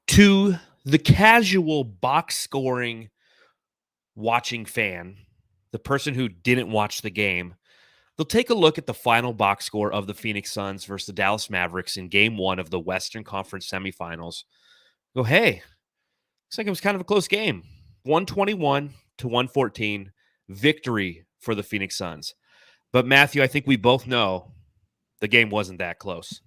To the casual box scoring watching fan, the person who didn't watch the game, they'll take a look at the final box score of the Phoenix Suns versus the Dallas Mavericks in game 1 of the Western Conference semifinals. Go, hey, looks like it was kind of a close game. 121 to 114, victory for the Phoenix Suns. But Matthew, I think we both know the game wasn't that close.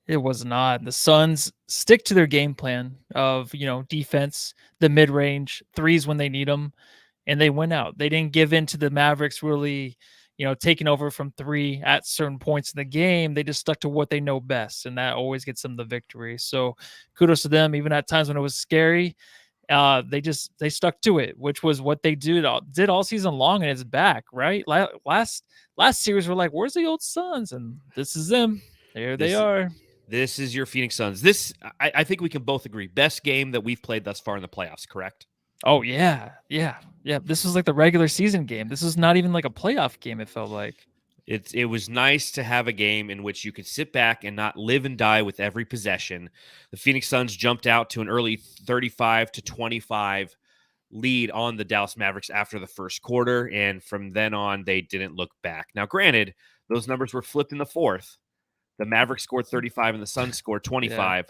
It was not. The Suns stick to their game plan of, defense, the mid-range, threes when they need them, and they went out. They didn't give in to the Mavericks really, taking over from three at certain points in the game. They just stuck to what they know best, and that always gets them the victory. So kudos to them. Even at times when it was scary, they stuck to it, which was what they did all season long, and it's back, right? Last series, we're like, where's the old Suns? And this is them. There they are. This is your Phoenix Suns. I think we can both agree, best game that we've played thus far in the playoffs, correct? Oh, yeah. This was like the regular season game. This is not even like a playoff game, it felt like. It was nice to have a game in which you could sit back and not live and die with every possession. The Phoenix Suns jumped out to an early 35-25 lead on the Dallas Mavericks after the first quarter, and from then on, they didn't look back. Now, granted, those numbers were flipped in the fourth. The Mavericks scored 35 and the Suns scored 25. Yeah.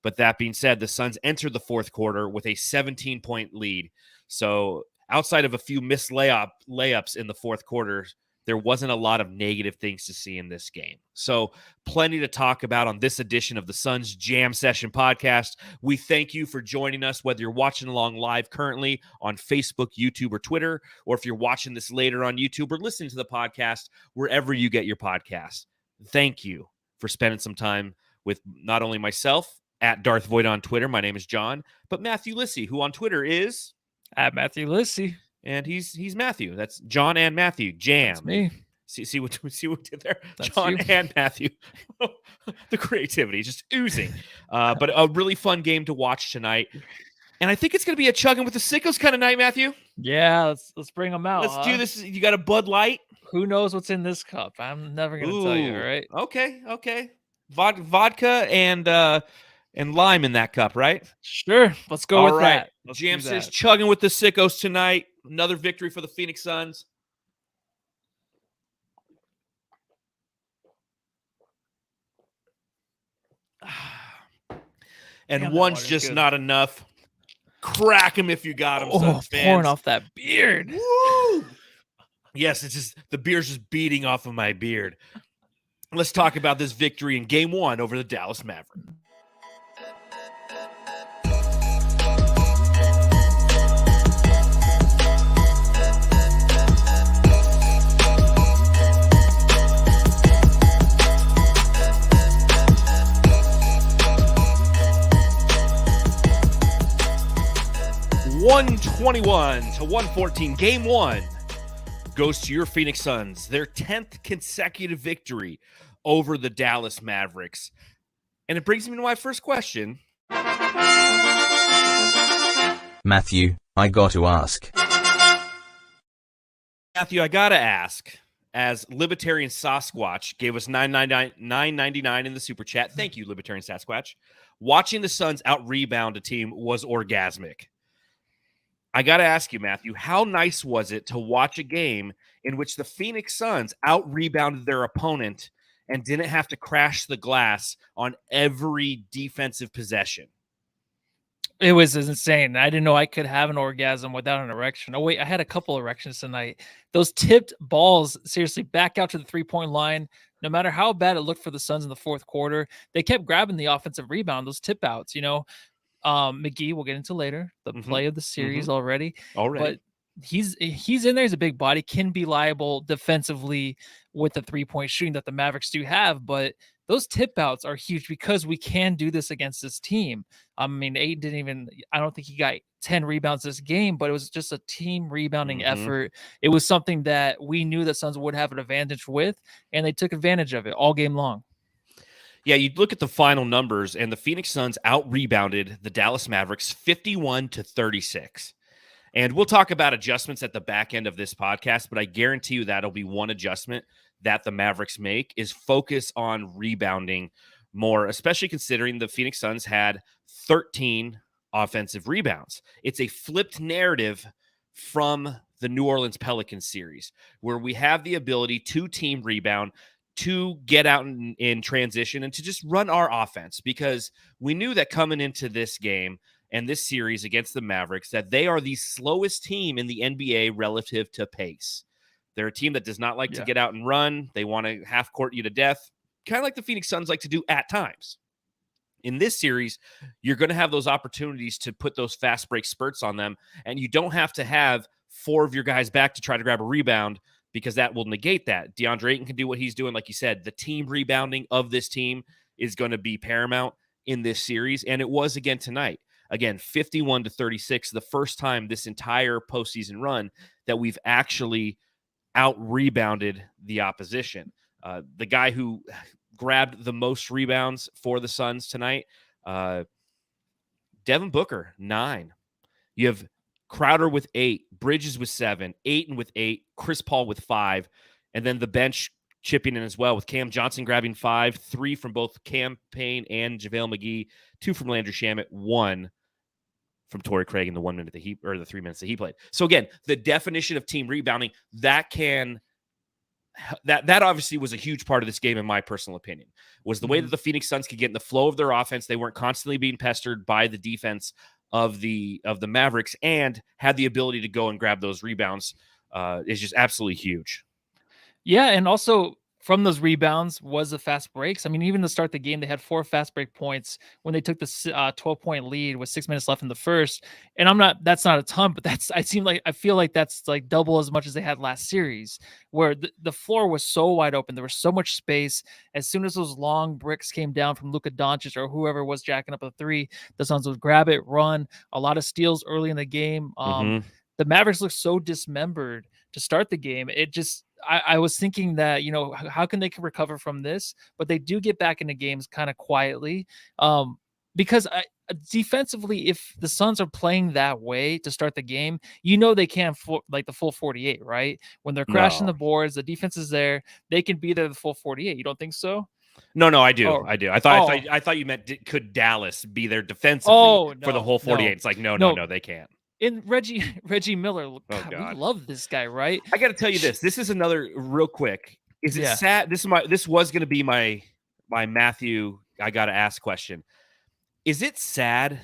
But that being said, the Suns entered the fourth quarter with a 17-point lead. So outside of a few missed layups in the fourth quarter, there wasn't a lot of negative things to see in this game. So plenty to talk about on this edition of the Suns Jam Session podcast. We thank you for joining us, whether you're watching along live currently on Facebook, YouTube, or Twitter, or if you're watching this later on YouTube or listening to the podcast wherever you get your podcast. Thank you for spending some time with not only myself at Darth Void on Twitter. My name is John, but Matthew Lissy, who on Twitter is at Matthew Lissy, and he's Matthew. That's John and Matthew. Jam. That's me. See what we did there? That's John you. And Matthew. The creativity just oozing. But a really fun game to watch tonight. And I think it's going to be a chugging with the sickos kind of night, Matthew. Yeah, let's bring them out. Let's do this. You got a Bud Light? Who knows what's in this cup? I'm never going to tell you, all right? Okay. Vodka and lime in that cup, right? Sure. Let's go with that. Jam says chugging with the sickos tonight. Another victory for the Phoenix Suns. And damn, one's just good. Not enough. Crack him if you got him. Suns fans. Pouring off that beard. Woo! Yes, it's just the beer's just beating off of my beard. Let's talk about this victory in game 1 over the Dallas Mavericks. (121-114). Game 1 goes to your Phoenix Suns, their 10th consecutive victory over the Dallas Mavericks. And it brings me to my first question. Matthew, I got to ask. Matthew, I got to ask, as Libertarian Sasquatch gave us $9.99 in the super chat. Thank you, Libertarian Sasquatch. Watching the Suns out-rebound a team was orgasmic. I got to ask you, Matthew, how nice was it to watch a game in which the Phoenix Suns out-rebounded their opponent and didn't have to crash the glass on every defensive possession? It was insane. I didn't know I could have an orgasm without an erection. Oh, wait, I had a couple erections tonight. Those tipped balls, seriously, back out to the three-point line. No matter how bad it looked for the Suns in the fourth quarter, they kept grabbing the offensive rebound, those tip outs, McGee, we'll get into later, the play of the series already. But he's in there. He's a big body, can be liable defensively with the three-point shooting that the Mavericks do have. But those tip outs are huge because we can do this against this team. I mean, Ayton I don't think he got 10 rebounds this game, but it was just a team rebounding effort. It was something that we knew the Suns would have an advantage with, and they took advantage of it all game long. Yeah, you look at the final numbers, and the Phoenix Suns out-rebounded the Dallas Mavericks 51-36. And we'll talk about adjustments at the back end of this podcast, but I guarantee you that'll be one adjustment that the Mavericks make is focus on rebounding more, especially considering the Phoenix Suns had 13 offensive rebounds. It's a flipped narrative from the New Orleans Pelicans series, where we have the ability to team rebound, to get out in transition, and to just run our offense, because we knew that coming into this game and this series against the Mavericks, that they are the slowest team in the NBA relative to pace. They're a team that does not like to get out and run. They want to half court you to death, kind of like the Phoenix Suns like to do at times. In this series, you're going to have those opportunities to put those fast break spurts on them, and you don't have to have 4 of your guys back to try to grab a rebound, because that will negate that. Deandre Ayton can do what he's doing. Like you said, the team rebounding of this team is going to be paramount in this series, and it was again tonight. Again, 51-36, the first time this entire postseason run that we've actually out-rebounded the opposition. The guy who grabbed the most rebounds for the Suns tonight, Devin Booker, 9. You have Crowder with 8, Bridges with 7, Ayton with 8, Chris Paul with 5, and then the bench chipping in as well, with Cam Johnson grabbing 5, 3 from both Payne and JaVale McGee, 2 from Landry Shamet, 1 from Torrey Craig in the 1 minute the 3 minutes that he played. So again, the definition of team rebounding, that obviously was a huge part of this game, in my personal opinion, was the way that the Phoenix Suns could get in the flow of their offense. They weren't constantly being pestered by the defense of the Mavericks, and had the ability to go and grab those rebounds. Is just absolutely huge. Yeah, and also from those rebounds was the fast breaks. I mean, even to start the game, they had 4 fast break points when they took the 12-point lead with 6 minutes left in the first. And that's not a ton, but I feel like that's like double as much as they had last series, where the floor was so wide open. There was so much space. As soon as those long bricks came down from Luka Doncic or whoever was jacking up a 3, the Suns would grab it, run. A lot of steals early in the game. The Mavericks looked so dismembered to start the game. It just, I was thinking that, how can they recover from this? But they do get back into games kind of quietly. Because defensively, if the Suns are playing that way to start the game, they can't like the full 48, right? When they're crashing the boards, the defense is there, they can be there the full 48. You don't think so? No, I do. I do. I thought you meant could Dallas be there defensively for the whole 48? No. It's like no, they can't. And Reggie Miller, God, we love this guy, right? I got to tell you this. This is another real quick. Is it sad? This was going to be my Matthew, I got to ask question. Is it sad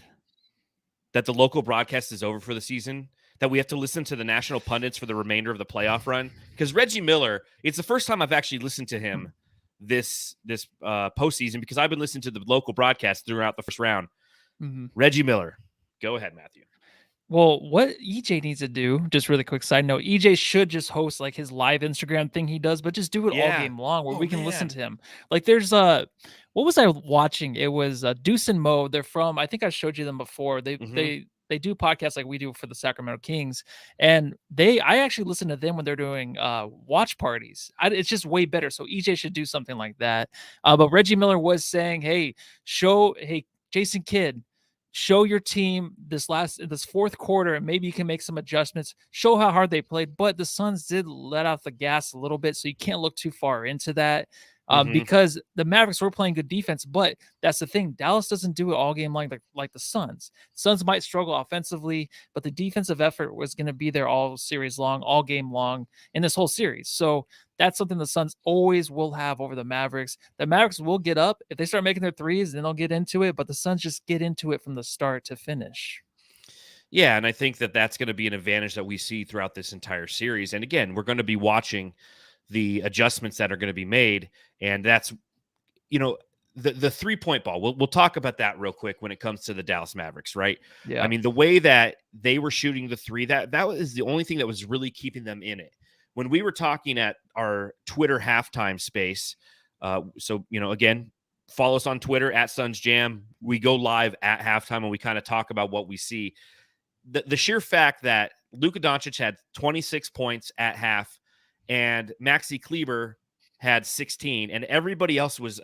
that the local broadcast is over for the season, that we have to listen to the national pundits for the remainder of the playoff run? Because Reggie Miller, it's the first time I've actually listened to him this postseason, because I've been listening to the local broadcast throughout the first round. Reggie Miller, go ahead, Matthew. Well, what EJ needs to do, just really quick side note, EJ should just host like his live Instagram thing he does, but just do it all game long where we can listen to him. Like there's what was I watching? It was Deuce and Mo. They're from, I think I showed you them before. They do podcasts like we do for the Sacramento Kings. And I actually listen to them when they're doing watch parties. It's just way better. So EJ should do something like that. But Reggie Miller was saying, hey, Jason Kidd, show your team this fourth quarter, and maybe you can make some adjustments, show how hard they played. But the Suns did let off the gas a little bit, so you can't look too far into that because the Mavericks were playing good defense. But that's the thing. Dallas doesn't do it all game long like the Suns. Suns might struggle offensively, but the defensive effort was going to be there all series long, all game long in this whole series. So that's something the Suns always will have over the Mavericks. The Mavericks will get up. If they start making their threes, then they'll get into it. But the Suns just get into it from the start to finish. Yeah, and I think that that's going to be an advantage that we see throughout this entire series. And again, we're going to be watching the adjustments that are going to be made. And that's, the 3-point ball. We'll talk about that real quick when it comes to the Dallas Mavericks, right? Yeah. I mean, the way that they were shooting the 3, that was the only thing that was really keeping them in it. When we were talking at our Twitter halftime space, again, follow us on Twitter at Suns Jam. We go live at halftime and we kind of talk about what we see. The sheer fact that Luka Doncic had 26 points at half and Maxi Kleber had 16, and everybody else was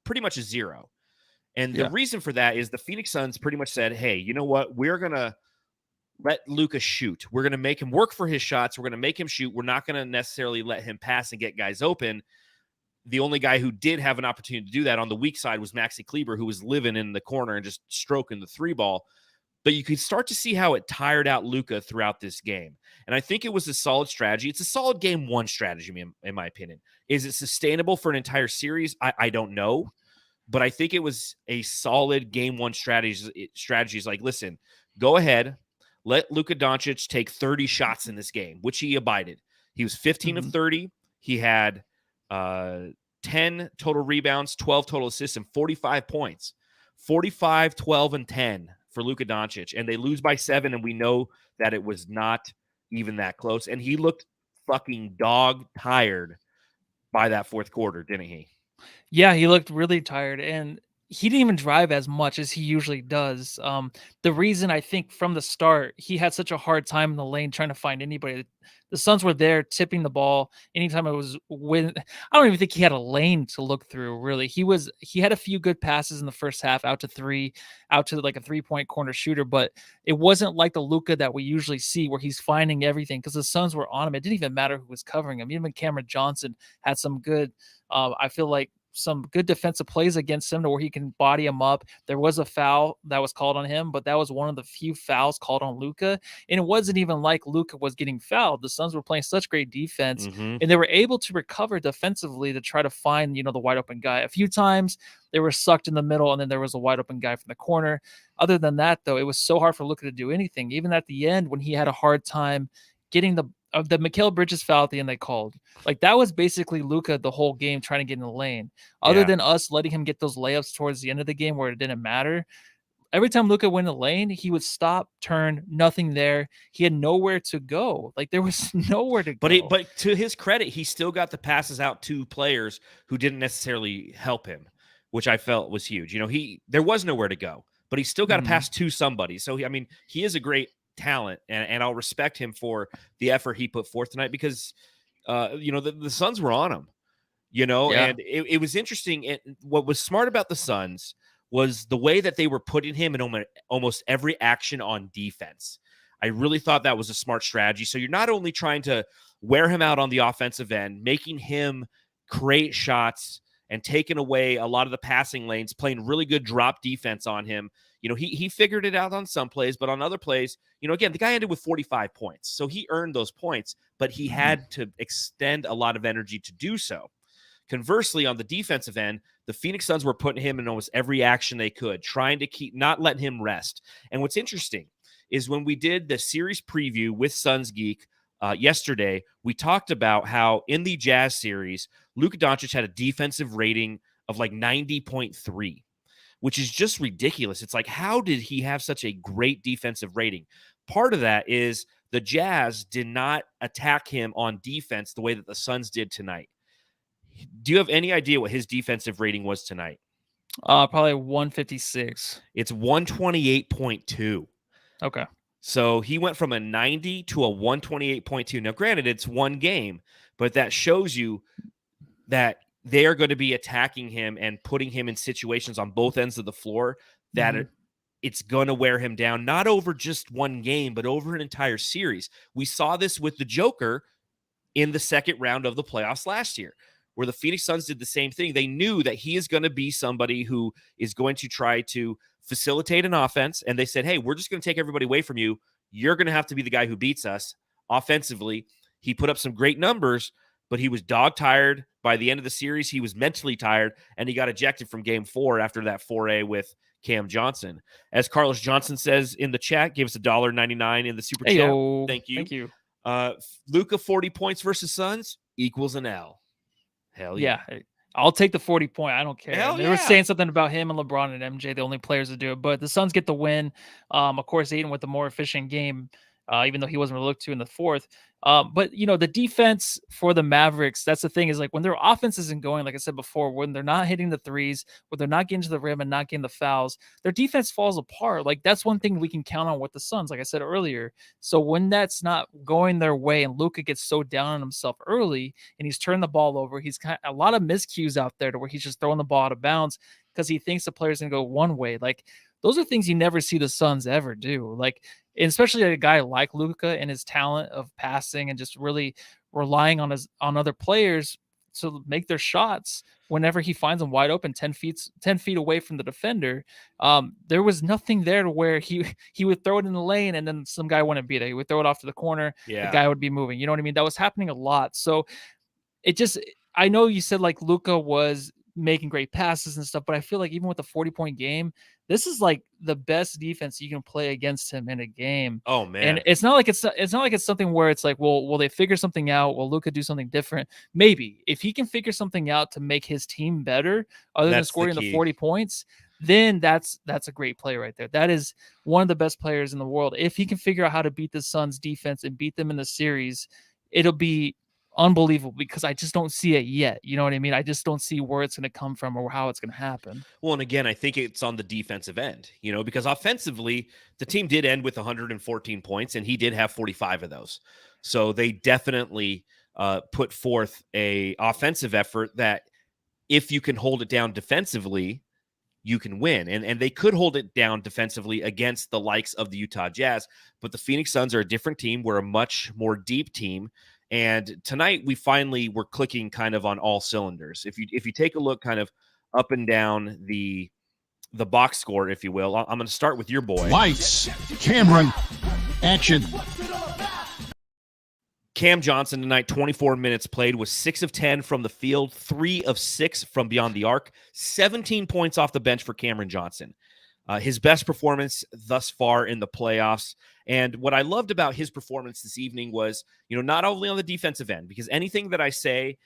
pretty much a 0. And the reason for that is the Phoenix Suns pretty much said, hey, you know what? We're going to let Luka shoot. We're going to make him work for his shots. We're going to make him shoot. We're not going to necessarily let him pass and get guys open. the only guy who did have an opportunity to do that on the weak side was Maxi Kleber, who was living in the corner and just stroking the three ball. But you could start to see how it tired out Luka throughout this game. And I think it was a solid strategy. It's a solid game one strategy, in my opinion. Is it sustainable for an entire series? I don't know. But I think it was a solid game one strategy. Strategies like, listen, go ahead, let Luka Doncic take 30 shots in this game, which he abided. He was 15 of 30. He had 10 total rebounds, 12 total assists, and 45 points. 45, 12, and 10 for Luka Doncic. And they lose by 7, and we know that it was not even that close. And he looked fucking dog tired by that fourth quarter, didn't he? Yeah, he looked really tired, and he didn't even drive as much as he usually does. The reason I think from the start he had such a hard time in the lane trying to find anybody. The Suns were there tipping the ball anytime it was when. I don't even think he had a lane to look through. Really, he had a few good passes in the first half, out to three, out to like a 3-point corner shooter, but it wasn't like the Luka that we usually see where he's finding everything because the Suns were on him. It didn't even matter who was covering him. Even Cameron Johnson had some good. I feel like some good defensive plays against him to where he can body him up. There was a foul that was called on him, but that was one of the few fouls called on Luka. And it wasn't even like Luka was getting fouled. The Suns were playing such great defense, and they were able to recover defensively to try to find, the wide open guy. A few times they were sucked in the middle, and then there was a wide open guy from the corner. Other than that, though, it was so hard for Luka to do anything. Even at the end, when he had a hard time getting the Mikal Bridges foul at the end they called. Like, that was basically Luka the whole game trying to get in the lane. Other than us letting him get those layups towards the end of the game where it didn't matter, every time Luka went in the lane, he would stop, turn, nothing there. He had nowhere to go. Like, there was nowhere to go. But to his credit, he still got the passes out to players who didn't necessarily help him, which I felt was huge. There was nowhere to go, but he still got a pass to somebody. So, he is a great talent, and I'll respect him for the effort he put forth tonight because, the Suns were on him, and it was interesting. What was smart about the Suns was the way that they were putting him in almost every action on defense. I really thought that was a smart strategy. So you're not only trying to wear him out on the offensive end, making him create shots and taking away a lot of the passing lanes, playing really good drop defense on him. He figured it out on some plays, but on other plays, again, the guy ended with 45 points. So he earned those points, but he had to extend a lot of energy to do so. Conversely, on the defensive end, the Phoenix Suns were putting him in almost every action they could, trying to not letting him rest. And what's interesting is when we did the series preview with Suns Geek yesterday, we talked about how in the Jazz series, Luka Doncic had a defensive rating of like 90.3. which is just ridiculous. It's like, how did he have such a great defensive rating? Part of that is the Jazz did not attack him on defense the way that the Suns did tonight. Do you have any idea what his defensive rating was tonight? Probably 156. It's 128.2. Okay. So he went from a 90 to a 128.2. Now, granted, it's one game, but that shows you that they are going to be attacking him and putting him in situations on both ends of the floor that it's going to wear him down, not over just one game, but over an entire series. We saw this with the Joker in the second round of the playoffs last year, where the Phoenix Suns did the same thing. They knew that he is going to be somebody who is going to try to facilitate an offense, and they said, hey, we're just going to take everybody away from you. You're going to have to be the guy who beats us offensively. He put up some great numbers, but he was dog tired. By the end of the series, he was mentally tired, and he got ejected from Game 4 after that foray with Cam Johnson. As Carlos Johnson says in the chat, give us $1.99 in the super chat. Thank you. Thank you. Luka 40 points versus Suns equals an L. Hell yeah. I'll take the 40 point. I don't care. They were yeah. saying something about him and LeBron and MJ, the only players to do it, but the Suns get the win. Of course, Ayton with the more efficient game, even though he wasn't really looked to in the fourth. But, the defense for the Mavericks, that's the thing, is like when their offense isn't going, like I said before, when they're not hitting the threes, when they're not getting to the rim and not getting the fouls, their defense falls apart. Like, that's one thing we can count on with the Suns, like I said earlier. So when that's not going their way and Luka gets so down on himself early and he's turned the ball over, he's got a lot of miscues out there to where he's just throwing the ball out of bounds because he thinks the player's going to go one way. Like, those are things you never see the Suns ever do. Like, especially a guy like Luka and his talent of passing and just really relying on other players to make their shots whenever he finds them wide open 10 feet away from the defender. There was nothing there to where he would throw it in the lane and then some guy wouldn't be there. He would throw it off to the corner. Yeah. The guy would be moving. You know what I mean? That was happening a lot. So I know you said like Luka was making great passes and stuff, but I feel like even with a 40-point game, this is like the best defense you can play against him in a game. Oh man. And it's not like it's something where it's like, well, will they figure something out? Will Luka do something different? Maybe if he can figure something out to make his team better, other than scoring the 40 points, then that's a great play right there. That is one of the best players in the world. If he can figure out how to beat the Suns defense and beat them in the series, it'll be unbelievable, because I just don't see it yet. You know what I mean? I just don't see where it's going to come from or how it's going to happen. Well, and again, I think it's on the defensive end, because offensively, the team did end with 114 points, and he did have 45 of those. So they definitely put forth a offensive effort that if you can hold it down defensively, you can win. And they could hold it down defensively against the likes of the Utah Jazz, but the Phoenix Suns are a different team. We're a much more deep team. And tonight we finally were clicking kind of on all cylinders. If you take a look kind of up and down the box score, if you will, I'm going to start with your boy. Lights, Cameron, action. Cam Johnson tonight, 24 minutes played, was 6 of 10 from the field, 3 of 6 from beyond the arc, 17 points off the bench for Cameron Johnson. His best performance thus far in the playoffs. And what I loved about his performance this evening was, not only on the defensive end, because anything that I say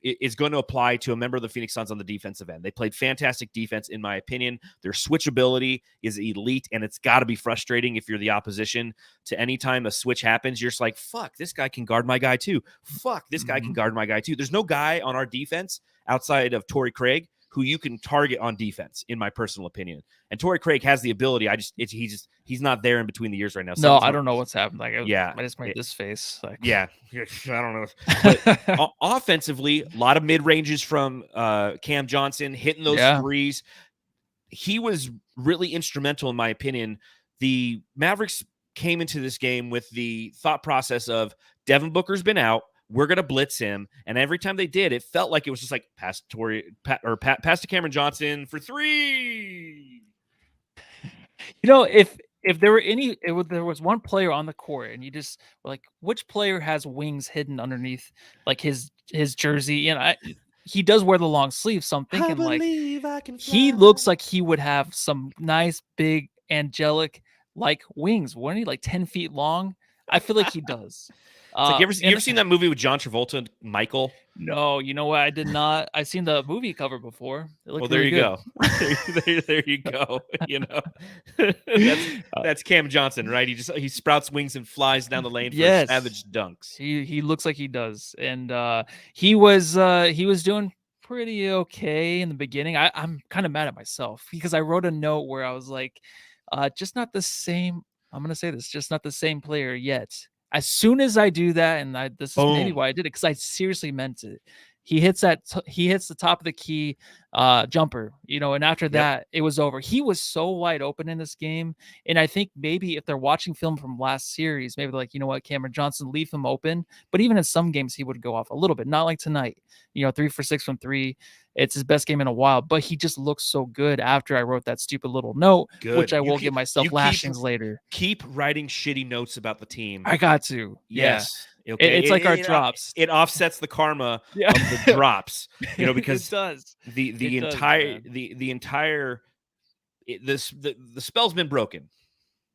is going to apply to a member of the Phoenix Suns on the defensive end. They played fantastic defense, in my opinion. Their switchability is elite, and it's got to be frustrating if you're the opposition to any time a switch happens. You're just like, fuck, this guy can guard my guy too. Fuck, this guy can guard my guy too. There's no guy on our defense outside of Torrey Craig who you can target on defense, in my personal opinion. And Torrey Craig has the ability. He's not there in between the years right now. No, I don't know what's happened. Like, yeah, I just made this face. Like, yeah, I don't know. But offensively, a lot of mid ranges from Cam Johnson hitting those threes. He was really instrumental, in my opinion. The Mavericks came into this game with the thought process of Devin Booker's been out. We're going to blitz him. And every time they did, it felt like it was just like pass to Cameron Johnson for 3. If there were there was one player on the court and you just were like, which player has wings hidden underneath like his jersey? And he does wear the long sleeves. So I'm thinking like he looks like he would have some nice, big, angelic like wings. Weren't he like 10 feet long? I feel like he does. Like you ever seen that movie with John Travolta and Michael? No, you know what? I did not. I've seen the movie cover before. Well, there you go. there you go. That's Cam Johnson, right? He sprouts wings and flies down the lane for savage dunks. He looks like he does, and he was doing pretty okay in the beginning. I'm kind of mad at myself because I wrote a note where I was like, just not the same. I'm gonna say this, just not the same player yet. As soon as I do that, and this is maybe why I did it, because I seriously meant it. He hits the top of the key jumper, and after that, it was over. He was so wide open in this game, and I think maybe if they're watching film from last series, maybe they're like, you know what, Cameron Johnson, leave him open. But even in some games, he would go off a little bit, not like tonight. 3 for 6 from 3. It's his best game in a while, but he just looks so good after I wrote that stupid little note, which I will give myself lashings later. Keep writing shitty notes about the team. I got to. Yes. Yeah. Okay. It's like our drops. It offsets the karma of the drops, because it does. The entire spell's been broken,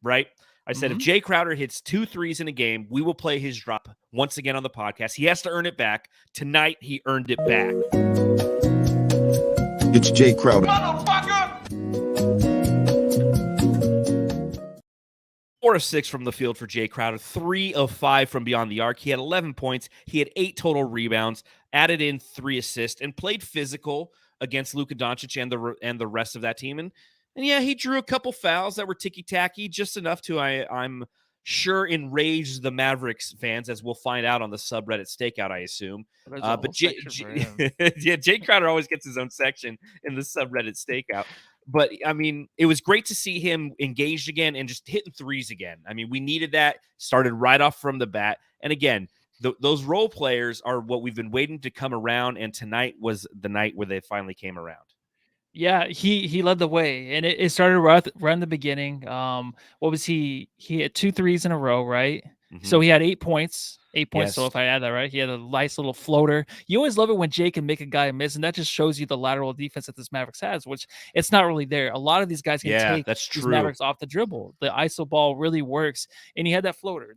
right? I said if Jae Crowder hits 2 threes in a game, we will play his drop once again on the podcast. He has to earn it back. Tonight, he earned it back. It's Jae Crowder. 4 of 6 from the field for Jae Crowder, 3 of 5 from beyond the arc. He had 11 points. He had 8 total rebounds, added in 3 assists, and played physical against Luka Doncic and the rest of that team. And yeah, he drew a couple fouls that were ticky-tacky, just enough to, I'm sure, enrage the Mavericks fans, as we'll find out on the subreddit stakeout, I assume. But Jae Crowder always gets his own section in the subreddit stakeout. But, I mean, it was great to see him engaged again and just hitting threes again. I mean, we needed that. Started right off from the bat. And, again, those role players are what we've been waiting to come around, and tonight was the night where they finally came around. Yeah, he led the way, and it started right in the beginning. What was he? He had 2 threes in a row, right? So he had 8 points. 8 points. Yes. So if I add that right, he had a nice little floater. You always love it when Jay can make a guy miss, and that just shows you the lateral defense that this Mavericks has, which it's not really there. A lot of these guys can take that's these true. Mavericks off the dribble. The ISO ball really works, and he had that floater.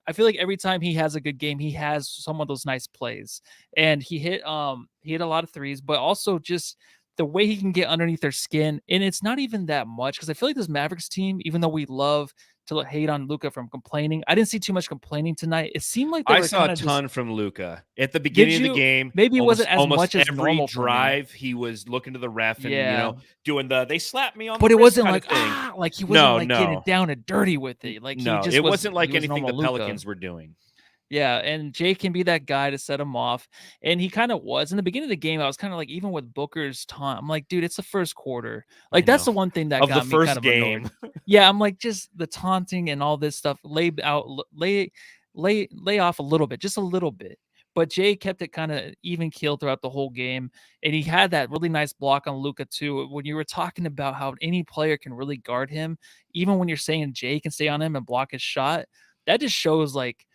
I feel like every time he has a good game, he has some of those nice plays, and he hit a lot of threes, but also just the way he can get underneath their skin. And it's not even that much, because I feel like this Mavericks team, even though we love to hate on Luka from complaining, I didn't see too much complaining tonight. It seemed like I saw a ton from Luka at the beginning of the game. Maybe it wasn't as almost much as every normal drive. He was looking to the ref and doing they slapped me on. But the it wrist wasn't kind like of thing. like he wasn't getting down and dirty with it. Like it wasn't like anything the Luka. Pelicans were doing. Yeah, and Jay can be that guy to set him off, and he kind of was. In the beginning of the game, I was kind of like, even with Booker's taunt, I'm like, dude, it's the first quarter. Like, that's the one thing that got me kind of annoyed. Yeah, I'm like, just the taunting and all this stuff, lay off a little bit, just a little bit. But Jay kept it kind of even keel throughout the whole game, and he had that really nice block on Luka too. When you were talking about how any player can really guard him, even when you're saying Jay can stay on him and block his shot, that just shows like,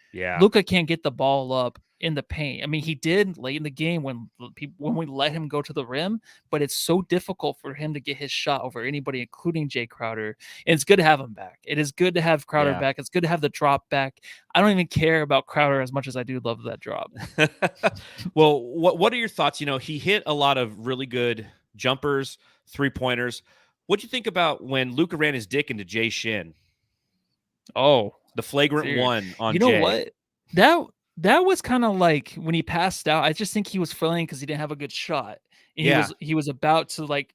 Luka can't get the ball up in the paint. I mean, he did late in the game when we let him go to the rim, but it's so difficult for him to get his shot over anybody, including Jae Crowder. And it's good to have him back. It is good to have Crowder back. It's good to have the drop back. I don't even care about Crowder as much as I do love that drop. Well, what are your thoughts? He hit a lot of really good jumpers, 3-pointers. What'd you think about when Luka ran his dick into Jay Shin? Oh, the flagrant one on Jay. You know Jay. What? That was kind of like when he passed out. I just think he was flailing because he didn't have a good shot. And he was about to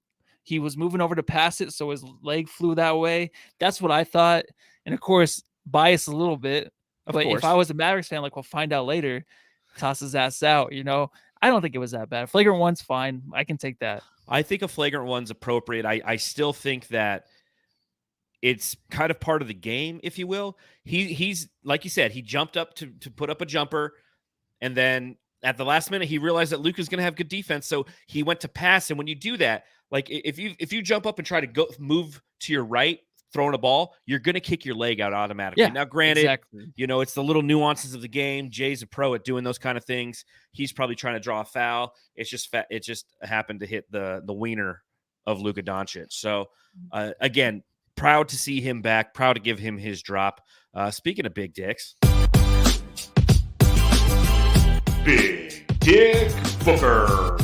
he was moving over to pass it, so his leg flew that way. That's what I thought. And of course, biased a little bit. But if I was a Mavericks fan, we'll find out later, toss his ass out. I don't think it was that bad. Flagrant one's fine. I can take that. I think a flagrant one's appropriate. I still think that it's kind of part of the game, if you will. He's like you said, he jumped up to put up a jumper, and then at the last minute he realized that Luka's going to have good defense, so he went to pass. And when you do that, like if you jump up and try to move to your right, throwing a ball, you're going to kick your leg out automatically. Yeah, now, granted, exactly. It's the little nuances of the game. Jay's a pro at doing those kind of things. He's probably trying to draw a foul. It just happened to hit the wiener of Luka Doncic. So again, proud to see him back. Proud to give him his drop. Speaking of big dicks. Big Dick Booker.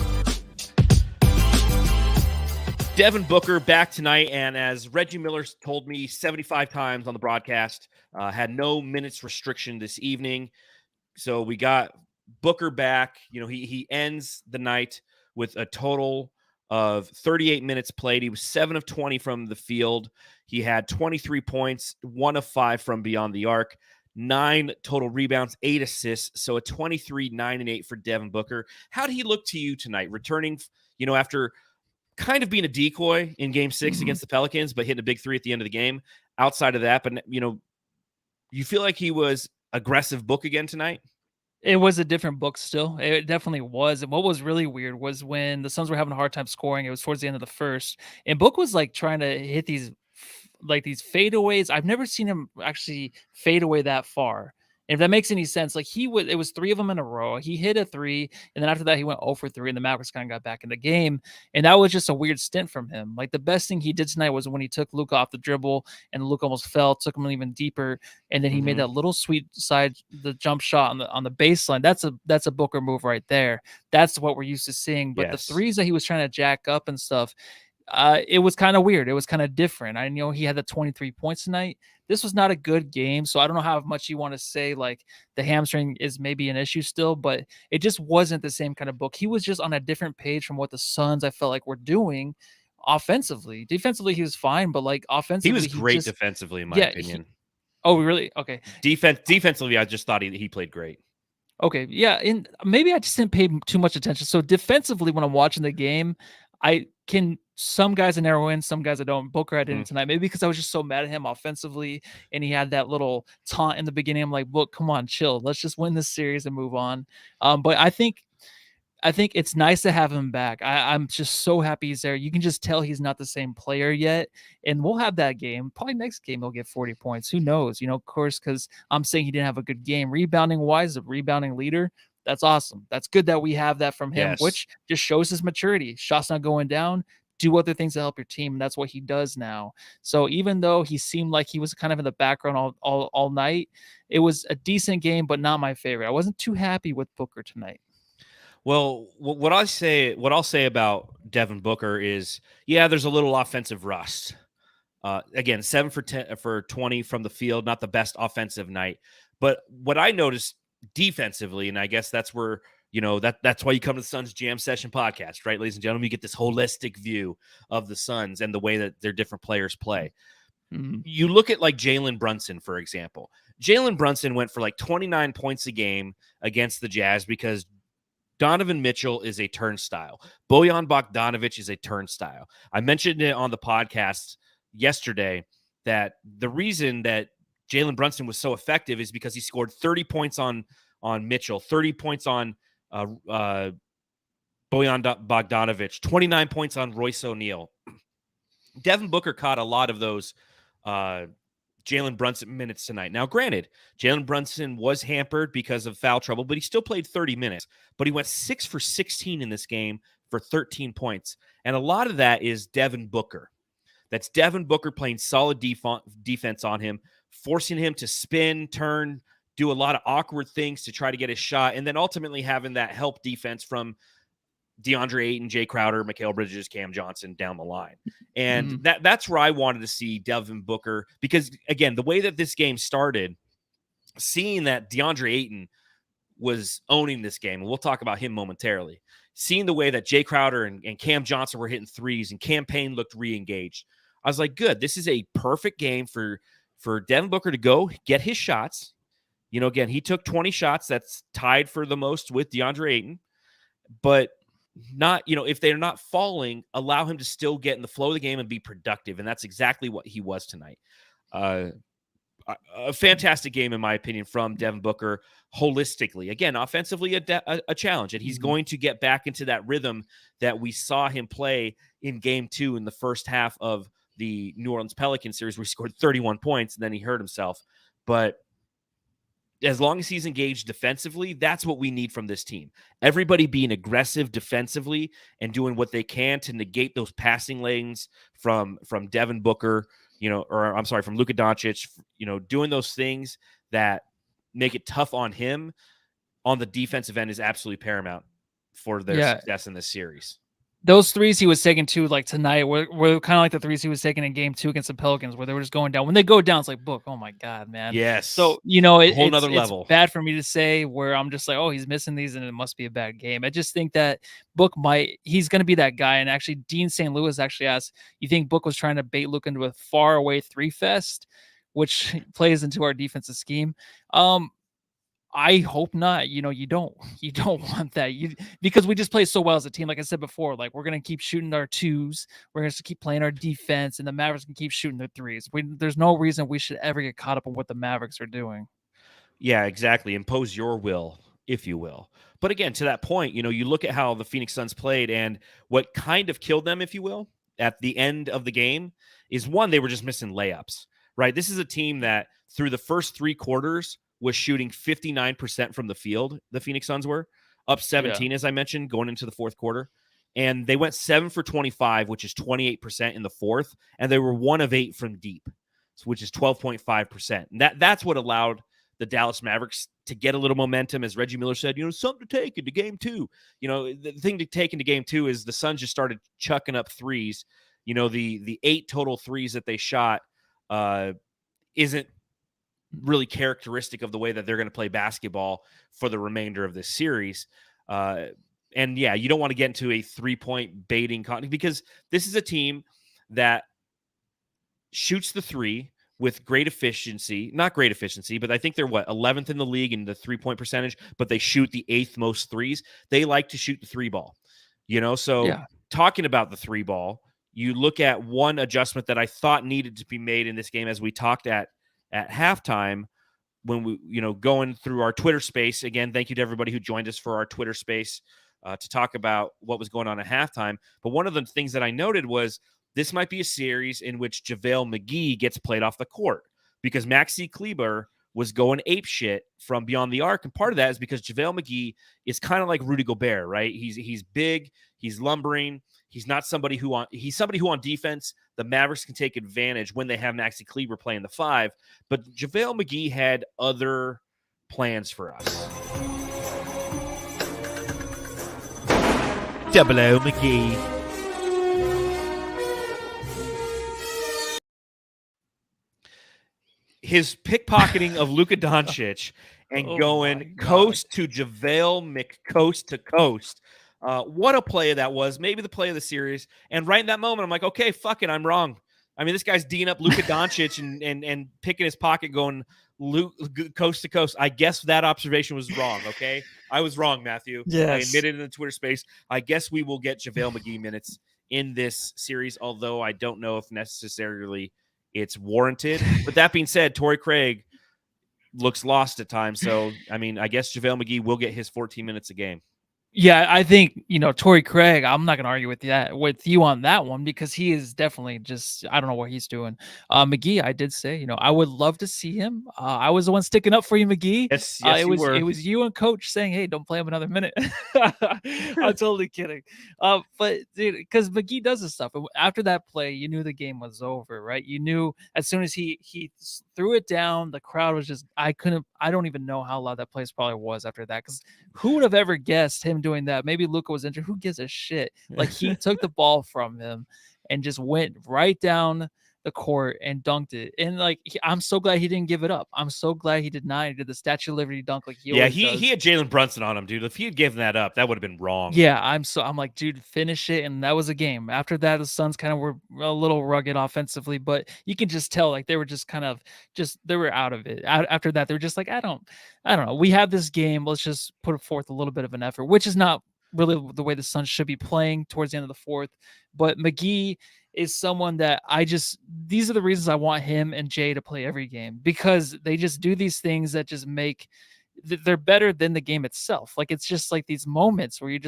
Devin Booker back tonight, and as Reggie Miller told me 75 times on the broadcast, had no minutes restriction this evening. So we got Booker back. He ends the night with a total of 38 minutes played. He was 7 of 20 from the field. He had 23 points, 1 of 5 from beyond the arc, 9 total rebounds, 8 assists. So a 23, 9, and 8 for Devin Booker. How did he look to you tonight? Returning, after kind of being a decoy in game 6 against the Pelicans, but hitting a big 3 at the end of the game. Outside of that, but you feel like he was aggressive Book again tonight? It was a different Book still. It definitely was. And what was really weird was when the Suns were having a hard time scoring, it was towards the end of the first, and Book was trying to hit these fadeaways. I've never seen him actually fade away that far. And if that makes any sense, it was 3 of them in a row. He hit a 3, and then after that he went 0 for 3, and the Mavericks kind of got back in the game. And that was just a weird stint from him. The best thing he did tonight was when he took Luka off the dribble, and Luka almost fell, took him even deeper, and then he made that little sweet the jump shot on the baseline. That's a Booker move right there. That's what we're used to seeing. But the threes that he was trying to jack up and stuff, it was kind of weird. It was kind of different. I know he had the 23 points tonight. This was not a good game, so I don't know how much you want to say the hamstring is maybe an issue still, but it just wasn't the same kind of Book. He was just on a different page from what the Suns, I felt like, were doing offensively. Defensively, he was fine, but offensively, he was great defensively, in my opinion. Really? Okay. Defensively, I just thought he played great. Okay, yeah, and maybe I just didn't pay too much attention. So defensively, when I'm watching the game, some guys that never win, some guys that don't. Booker I didn't Mhm. tonight, maybe because I was just so mad at him offensively, and he had that little taunt in the beginning. I'm like, Book, come on, chill. Let's just win this series and move on. But I think it's nice to have him back. I'm just so happy he's there. You can just tell he's not the same player yet, and we'll have that game. Probably next game he'll get 40 points. Who knows? Of course, because I'm saying he didn't have a good game. Rebounding wise, a rebounding leader. That's awesome. That's good that we have that from him, Yes. which just shows his maturity. Shots not going down. Do other things to help your team. And that's what he does now. So even though he seemed like he was kind of in the background all night, it was a decent game, but not my favorite. I wasn't too happy with Booker tonight. Well, what I'll say about Devin Booker is, yeah, there's a little offensive rust. Again, 7 for 20 from the field, not the best offensive night. But what I noticed defensively, and I guess that's where, that's why you come to the Suns Jam Session podcast, right, ladies and gentlemen? You get this holistic view of the Suns and the way that their different players play. Mm-hmm. You look at like Jalen Brunson, for example. Jalen Brunson went for like 29 points a game against the Jazz because Donovan Mitchell is a turnstile. Bojan Bogdanovic is a turnstile. I mentioned it on the podcast yesterday that the reason that Jalen Brunson was so effective is because he scored 30 points on Mitchell, 30 points on Bojan Bogdanovic, 29 points on Royce O'Neal. Devin Booker caught a lot of those Jalen Brunson minutes tonight. Now, granted, Jalen Brunson was hampered because of foul trouble, but he still played 30 minutes. But he went 6 for 16 in this game for 13 points. And a lot of that is Devin Booker. That's Devin Booker playing solid defense on him, forcing him to spin, turn, do a lot of awkward things to try to get his shot, and then ultimately having that help defense from Deandre Ayton, Jae Crowder, Mikal Bridges, Cam Johnson down the line. And that's where I wanted to see Devin Booker, because, again, the way that this game started, seeing that Deandre Ayton was owning this game, and we'll talk about him momentarily, seeing the way that Jae Crowder and Cam Johnson were hitting threes and Cam Payne looked re-engaged, I was like, good, this is a perfect game for Devin Booker to go get his shots. Again, he took 20 shots. That's tied for the most with DeAndre Ayton. But not, if they're not falling, allow him to still get in the flow of the game and be productive. And that's exactly what he was tonight. A fantastic game, in my opinion, from Devin Booker holistically. Again, offensively, a challenge. And he's going to get back into that rhythm that we saw him play in game 2 in the first half of the New Orleans Pelicans series, where he scored 31 points and then he hurt himself. But as long as he's engaged defensively, that's what we need from this team. Everybody being aggressive defensively and doing what they can to negate those passing lanes from Devin Booker, from Luka Doncic, doing those things that make it tough on him on the defensive end is absolutely paramount for their success in this series. Those threes he was taking too, like tonight, were kind of like the threes he was taking in game 2 against the Pelicans, where they were just going down. When they go down, it's like, Book, oh my God, man. Yes. So, whole nother level. It's bad for me to say, where I'm just like, oh, he's missing these and it must be a bad game. I just think that Book he's going to be that guy. And actually, Dean St. Louis actually asked, you think Book was trying to bait Luka into a far away 3-fest, which plays into our defensive scheme? I hope not. You don't want that. Because we just play so well as a team. Like I said before, like we're gonna keep shooting our 2s. We're gonna keep playing our defense, and the Mavericks can keep shooting their 3s. There's no reason we should ever get caught up on what the Mavericks are doing. Yeah, exactly. Impose your will, if you will. But again, to that point, you look at how the Phoenix Suns played, and what kind of killed them, if you will, at the end of the game is, one, they were just missing layups. Right? This is a team that through the first 3 quarters was shooting 59% from the field. The Phoenix Suns were up 17, as I mentioned, going into the fourth quarter. And they went 7 for 25, which is 28% in the fourth. And they were 1 of 8 from deep, which is 12.5%. And that's what allowed the Dallas Mavericks to get a little momentum. As Reggie Miller said, something to take into game 2. The thing to take into game 2 is the Suns just started chucking up threes. The 8 total threes that they shot isn't really characteristic of the way that they're going to play basketball for the remainder of this series. And yeah, you don't want to get into a 3-point baiting because this is a team that shoots the 3 with great efficiency, not great efficiency, but I think they're 11th in the league in the 3-point percentage, but they shoot the 8th most threes. They like to shoot the 3 ball, so talking about the 3 ball, you look at one adjustment that I thought needed to be made in this game, as we talked at halftime, when we, going through our Twitter space. Again, thank you to everybody who joined us for our Twitter space to talk about what was going on at halftime. But one of the things that I noted was this might be a series in which JaVale McGee gets played off the court, because Maxi Kleber was going ape shit from beyond the arc. And part of that is because JaVale McGee is kind of like Rudy Gobert, right? He's big, he's lumbering. He's somebody who on defense, the Mavericks can take advantage when they have Maxi Kleber playing the 5. But JaVale McGee had other plans for us. Double O McGee. His pickpocketing of Luka Doncic and going coast to JaVale coast to coast. What a play that was. Maybe the play of the series. And right in that moment, I'm like, okay, fuck it, I'm wrong. I mean, this guy's D'ing up Luka Doncic and picking his pocket, going coast to coast. I guess that observation was wrong, okay? I was wrong, Matthew. Yes. I admitted in the Twitter space. I guess we will get JaVale McGee minutes in this series, although I don't know if necessarily it's warranted. But that being said, Torrey Craig looks lost at times. So, I mean, I guess JaVale McGee will get his 14 minutes a game. Yeah, I think, Torrey Craig, I'm not going to argue with you on that one, because he is definitely just, I don't know what he's doing. McGee, I did say, I would love to see him. I was the one sticking up for you, McGee. Yes, it was you and coach saying, hey, don't play him another minute. I'm totally kidding. But dude, because McGee does this stuff. After that play, you knew the game was over, right? You knew as soon as he threw it down, the crowd was just, I don't even know how loud that place probably was after that, because who would have ever guessed him doing that? Maybe Luka was injured. Who gives a shit? Like, he took the ball from him and just went right down the court and dunked it. And like, I'm so glad he didn't give it up. I'm so glad he did not. He did the Statue of Liberty dunk like he always does. He had Jalen Brunson on him, dude. If he had given that up, that would have been wrong. Yeah, I'm like, dude, finish it. And that was a game. After that, the Suns kind of were a little rugged offensively, but you can just tell, like, they were just kind of they were out of it. After that, they were just like, I don't know. We have this game. Let's just put forth a little bit of an effort, which is not really the way the Suns should be playing towards the end of the fourth. But McGee is someone that these are the reasons I want him and Jay to play every game, because they just do these things that just make, they're better than the game itself. Like, it's just like these moments where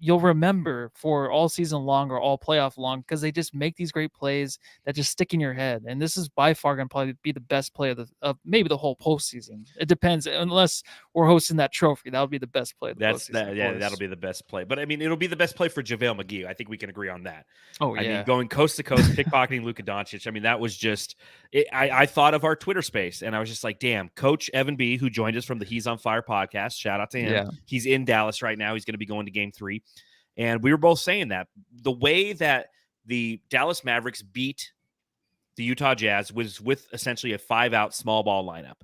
you'll remember for all season long or all playoff long, because they just make these great plays that just stick in your head. And this is by far going to probably be the best play of maybe the whole postseason. It depends, unless we're hosting that trophy. That would be the best play of the postseason. Yeah, that'll be the best play. But I mean, it'll be the best play for JaVale McGee. I think we can agree on that. Oh, yeah. I mean, going coast to coast, pickpocketing Luka Doncic. I mean, that was just I thought of our Twitter space, and I was just like, damn, Coach Evan B., who joined us from the He's on Fire podcast. Shout out to him. Yeah. He's in Dallas right now. He's going to be going to game 3. And we were both saying that the way that the Dallas Mavericks beat the Utah Jazz was with essentially a 5-out small ball lineup.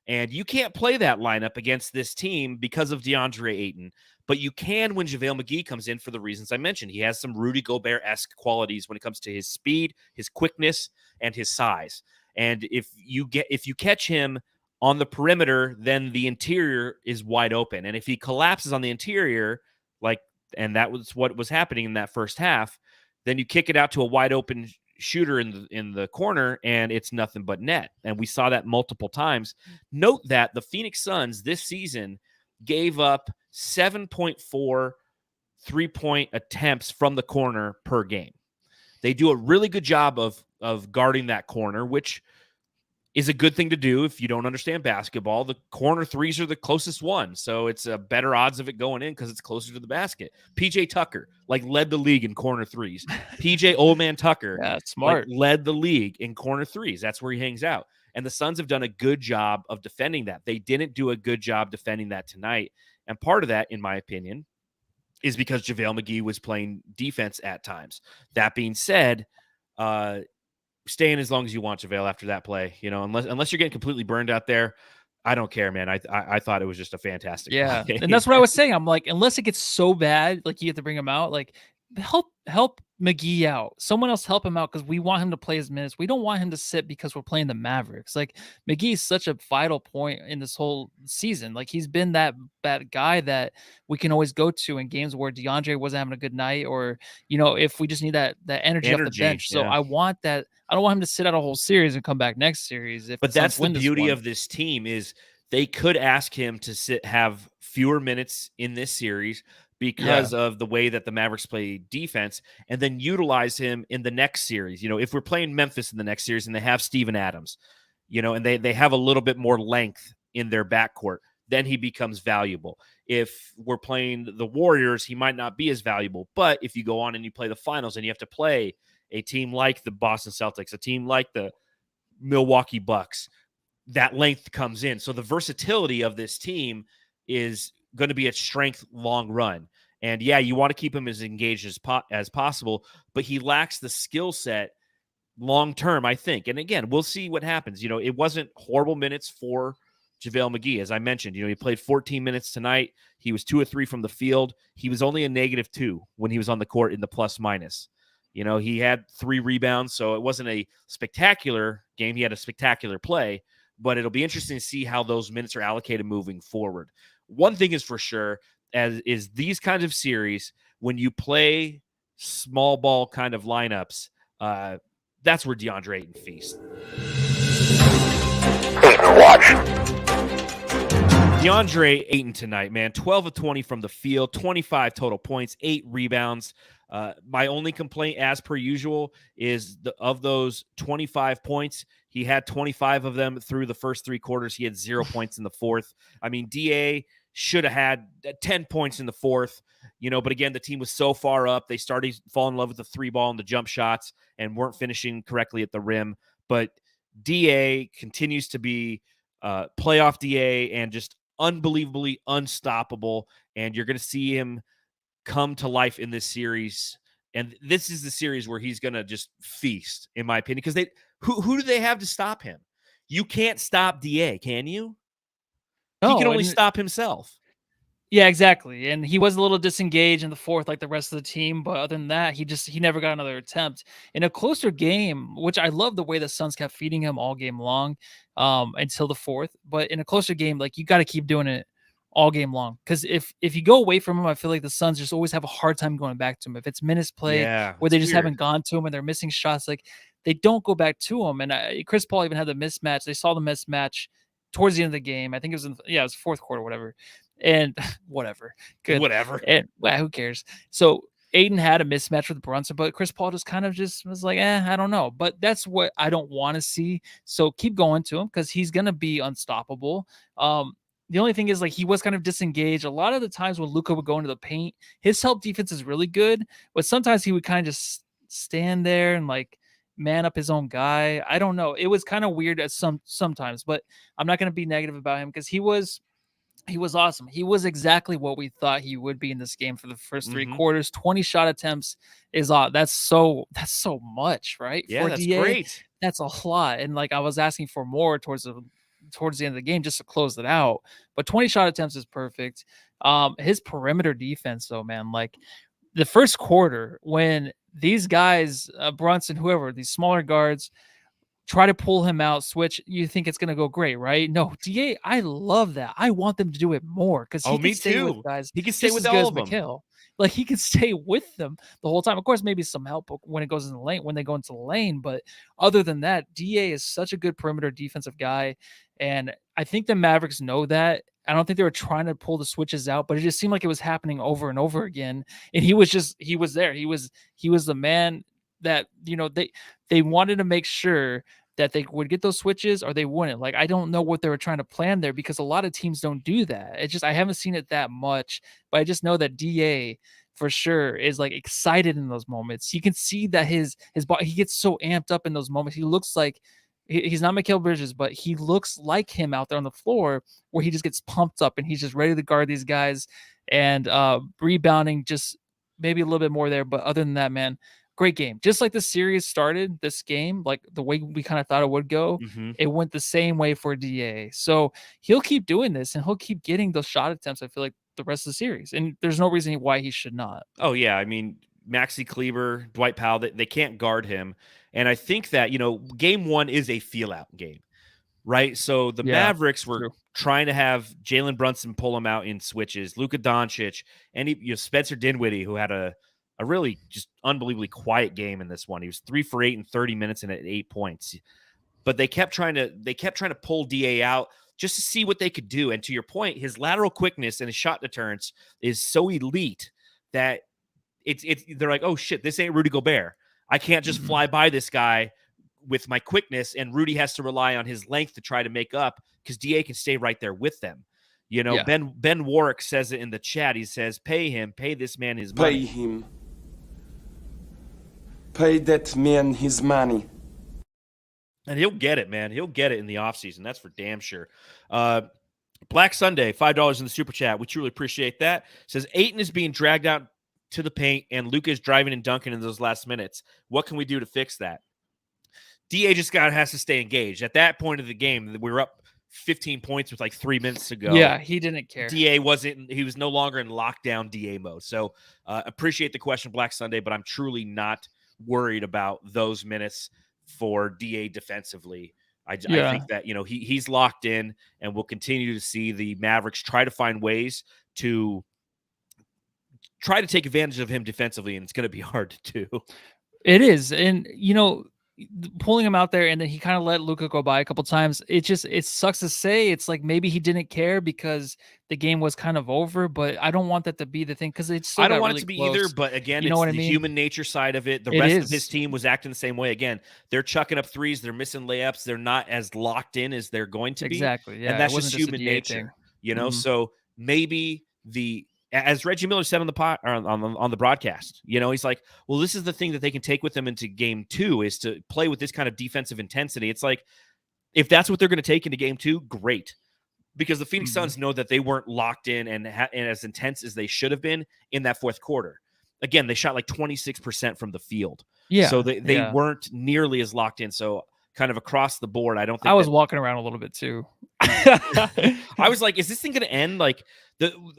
And you can't play that lineup against this team because of Deandre Ayton, but you can when JaVale McGee comes in for the reasons I mentioned. He has some Rudy Gobert-esque qualities when it comes to his speed, his quickness, and his size. And if you catch him on the perimeter, then the interior is wide open. And if he collapses on the interior, and that was what was happening in that first half, then you kick it out to a wide open shooter in the corner, and it's nothing but net. And we saw that multiple times. Note that the Phoenix Suns this season gave up 7.4 3-point attempts from the corner per game. They do a really good job of guarding that corner, which is a good thing to do if you don't understand basketball. The corner threes are the closest one, so it's a better odds of it going in because it's closer to the basket. PJ Tucker led the league in corner threes. PJ Old Man Tucker, yeah, smart, led the league in corner threes. That's where he hangs out. And the Suns have done a good job of defending that. They didn't do a good job defending that tonight, and part of that, in my opinion, is because JaVale McGee was playing defense at times. That being said, stay in as long as you want, JaVale, after that play. Unless you're getting completely burned out there, I don't care, man. I thought it was just a fantastic play. And that's what I was saying. I'm like, unless it gets so bad, like you have to bring him out, like help McGee out. Someone else help him out because we want him to play his minutes. We don't want him to sit because we're playing the Mavericks. Like McGee is such a vital point in this whole season. Like he's been that guy that we can always go to in games where DeAndre wasn't having a good night, or if we just need that energy off the bench. So yeah. I want that. I don't want him to sit out a whole series and come back next series. But that's the beauty of this team is they could ask him to have fewer minutes in this series because of the way that the Mavericks play defense, and then utilize him in the next series. If we're playing Memphis in the next series and they have Steven Adams, and they have a little bit more length in their backcourt, then he becomes valuable. If we're playing the Warriors, he might not be as valuable. But if you go on and you play the finals and you have to play a team like the Boston Celtics, a team like the Milwaukee Bucks, that length comes in. So the versatility of this team is going to be its strength long run. And you want to keep him as engaged as possible, but he lacks the skill set long term, I think. And again, we'll see what happens. It wasn't horrible minutes for JaVale McGee. As I mentioned, he played 14 minutes tonight. He was 2 of 3 from the field. He was only a -2 when he was on the court in the plus minus. He had 3 rebounds, so it wasn't a spectacular game. He had a spectacular play, but it'll be interesting to see how those minutes are allocated moving forward. One thing is for sure, as is these kinds of series, when you play small ball kind of lineups, that's where Deandre Ayton feasts. Deandre Ayton tonight, man, 12 of 20 from the field, 25 total points, 8 rebounds. My only complaint, as per usual, is of those 25 points, he had 25 of them through the first 3 quarters. He had 0 points in the fourth. I mean, DA should have had 10 points in the fourth, but again, the team was so far up. They started falling in love with the 3-ball and the jump shots and weren't finishing correctly at the rim. But DA continues to be playoff DA and just unbelievably unstoppable. And you're going to see him come to life in this series. And this is the series where he's going to just feast, in my opinion, because who do they have to stop him? You can't stop DA, can you? No, he can only stop himself. Yeah, exactly. And he was a little disengaged in the fourth, like the rest of the team. But other than that, he never got another attempt in a closer game, which I love the way the Suns kept feeding him all game long until the fourth. But in a closer game, like you got to keep doing it all game long. Because if you go away from him, I feel like the Suns just always have a hard time going back to him. If it's minutes played where they just haven't gone to him and they're missing shots, like they don't go back to him. And Chris Paul even had the mismatch. They saw the mismatch towards the end of the game. I think it was fourth quarter, whatever. And whatever. Good. Whatever. And who cares? So Ayton had a mismatch with Brunson, but Chris Paul just kind of just was like, I don't know. But that's what I don't want to see. So keep going to him because he's going to be unstoppable. The only thing is, like, he was kind of disengaged. A lot of the times when Luka would go into the paint, his help defense is really good, but sometimes he would kind of just stand there and, like, man up his own guy. I don't know. It was kind of weird at sometimes, but I'm not going to be negative about him because he was awesome. He was exactly what we thought he would be in this game for the first 3 quarters. 20 shot attempts is that's so much, right? Yeah, for that's DA, great. That's a lot. And like I was asking for more towards the end of the game just to close it out. But 20 shot attempts is perfect. His perimeter defense, though, man, like the first quarter when these guys, Brunson, whoever, these smaller guards, try to pull him out, switch, you think it's going to go great, right? No, DA, I love that. I want them to do it more because he can stay with guys. He can stay with all of them. McHale. Like he can stay with them the whole time. Of course, maybe some help when it goes in the lane, when they go into the lane. But other than that, DA is such a good perimeter defensive guy. And I think the Mavericks know that. I don't think they were trying to pull the switches out, but it just seemed like it was happening over and over again. And he was there. He was the man that, they wanted to make sure that they would get those switches or they wouldn't. Like, I don't know what they were trying to plan there because a lot of teams don't do that. I haven't seen it that much, but I just know that DA for sure is like excited in those moments. You can see that his body, he gets so amped up in those moments. He looks like he's not Mikal Bridges, but he looks like him out there on the floor where he just gets pumped up and he's just ready to guard these guys and rebounding just maybe a little bit more there. But other than that, man, great game. Just like the series started, this game, like the way we kind of thought it would go, it went the same way for DA. So he'll keep doing this and he'll keep getting those shot attempts, I feel like, the rest of the series. And there's no reason why he should not. Oh, yeah. I mean, Maxi Kleber, Dwight Powell, they can't guard him. And I think that, game one is a feel-out game, right? So the Mavericks were trying to have Jalen Brunson pull him out in switches, Luka Doncic, and Spencer Dinwiddie, who had a really just unbelievably quiet game in this one. He was 3 for 8 in 30 minutes and at 8 points. But they kept trying to pull DA out just to see what they could do. And to your point, his lateral quickness and his shot deterrence is so elite that they're like, oh shit, this ain't Rudy Gobert. I can't just fly by this guy with my quickness, and Rudy has to rely on his length to try to make up because DA can stay right there with them. Ben Warwick says it in the chat. He says, pay this man his money. Pay him. Pay that man his money. And he'll get it, man. He'll get it in the offseason. That's for damn sure. Black Sunday, $5 in the super chat. We truly appreciate that. Says Ayton is being dragged out to the paint and Luka is driving and dunking in those last minutes. What can we do to fix that? DA just has to stay engaged. At that point of the game, we were up 15 points with like 3 minutes to go. Yeah, he didn't care. He was no longer in lockdown DA mode. So appreciate the question, Black Sunday, but I'm truly not worried about those minutes for DA defensively. I think that, he's locked in, and we'll continue to see the Mavericks try to find ways to try to take advantage of him defensively, and it's going to be hard to do. It is. And, pulling him out there, and then he kind of let Luka go by a couple times. It sucks to say. It's like maybe he didn't care because the game was kind of over, but I don't want that to be the thing because it's still I don't want really it to be close. either, but again, you know it's what the I mean? human nature side of it. The rest of his team was acting the same way. Again, they're chucking up threes, they're missing layups, they're not as locked in as they're going to be. Exactly. Yeah. And that's just human nature. So maybe as Reggie Miller said on the on the broadcast, he's like, well, this is the thing that they can take with them into game 2 is to play with this kind of defensive intensity. It's like, if that's what they're going to take into game 2, great. Because the Phoenix Suns know that they weren't locked in and as intense as they should have been in that fourth quarter. Again, they shot like 26% from the field. Yeah. So they weren't nearly as locked in. So kind of across the board, I don't think I was walking around a little bit too. I was like, is this thing going to end? Like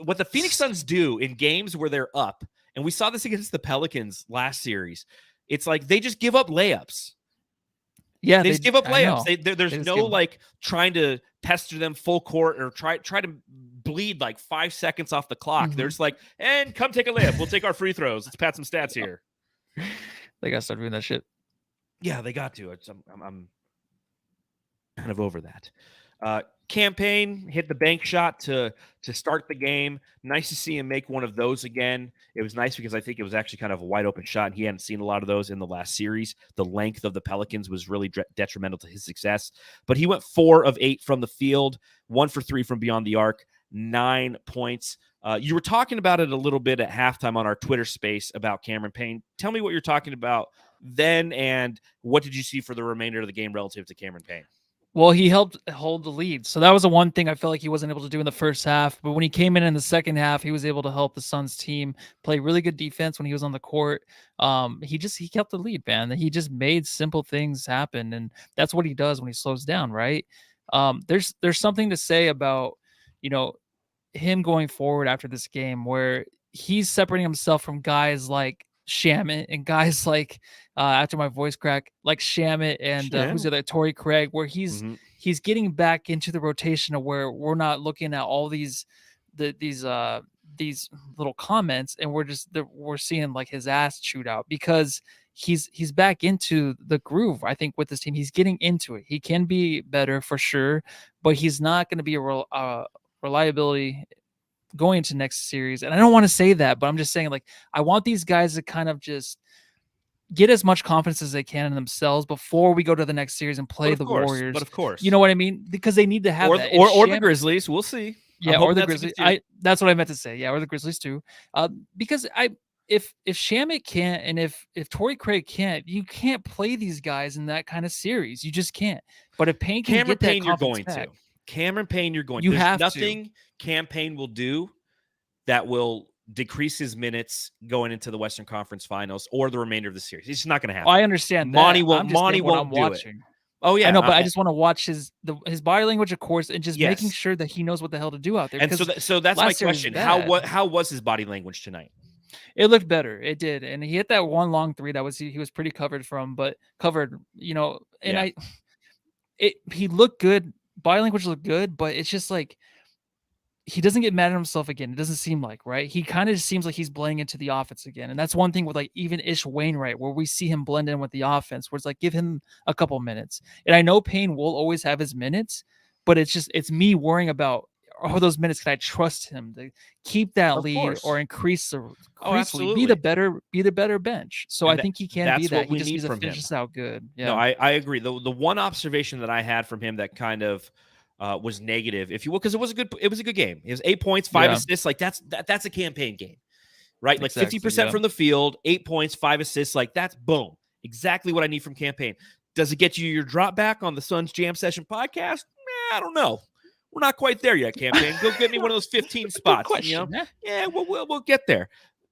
what the Phoenix Suns do in games where they're up, and we saw this against the Pelicans last series. It's like they just give up layups. Yeah, they just give up layups. There's no like trying to pester them full court or try to bleed like 5 seconds off the clock. They're just like, and come take a layup. We'll take our free throws. Let's pat some stats here. They gotta start doing that shit. Yeah, they got to. I'm kind of over that. Campaign hit the bank shot to start the game. Nice to see him make one of those again. It was nice because I think it was actually kind of a wide open shot, and he hadn't seen a lot of those in the last series. The length of the Pelicans was really detrimental to his success. But he went 4 of 8 from the field, 1 for 3 from beyond the arc, 9 points. You were talking about it a little bit at halftime on our Twitter space about Cameron Payne. Tell me what you're talking about then, and what did you see for the remainder of the game relative to Cameron Payne? Well, he helped hold the lead. So that was the one thing I felt like he wasn't able to do in the first half. But when he came in the second half, he was able to help the Suns team play really good defense when he was on the court. He kept the lead, man. He just made simple things happen. And that's what he does when he slows down, right? There's something to say about, him going forward after this game where he's separating himself from guys like Shamit and guys like after my voice crack, like Shamit and who's the other, Torrey Craig, where he's getting back into the rotation of where we're not looking at all these little comments and we're seeing like his ass chewed out because he's back into the groove. I think with this team, he's getting into it. He can be better for sure, but he's not going to be a reliability going into next series. And I don't want to say that, but I'm just saying, like, I want these guys to kind of just get as much confidence as they can in themselves before we go to the next series and play the Warriors. But of course, you know what I mean? Because they need to have that. Or the Grizzlies. We'll see. Yeah, or the Grizzlies. That's what I meant to say. Yeah, or the Grizzlies too. Because if Shamit can't and if Torrey Craig can't, you can't play these guys in that kind of series. You just can't. But if Payne can get that confidence back, Cameron Payne, you're going to. There's nothing Cam Payne will do that will decrease his minutes going into the Western Conference Finals or the remainder of the series. It's just not going to happen. I understand that. Monty won't do it. Oh yeah, I know, but I just want to watch his body language, of course, and just making sure that he knows what the hell to do out there. And so that's my question. How was his body language tonight? It looked better. It did. And he hit that one long three that he was pretty covered from, but covered, and he looked good. Body language looked good, but it's just like he doesn't get mad at himself again. It doesn't seem like, right? He kind of just seems like he's blending into the offense again. And that's one thing with like even Ish Wainwright, where we see him blend in with the offense, where it's like, give him a couple minutes. And I know Payne will always have his minutes, but it's me worrying about, those minutes, can I trust him to keep that Of lead course. or increase the absolutely. be the better bench. So And I think he can that's be that. what we He just need needs to from finish him. this out good. Yeah. No, I agree. The one observation that I had from him that kind of was negative, if you will, because it was a good game. It was 8 points, 5 assists. Like that's a campaign game, right? Like Exactly, 50% from the field, 8 points, 5 assists. Like that's boom, exactly what I need from campaign. Does it get you your drop back on the Suns Jam Session podcast? I don't know. We're not quite there yet, campaign. Go get me one of those 15 spots. Question, Yeah, we'll get there.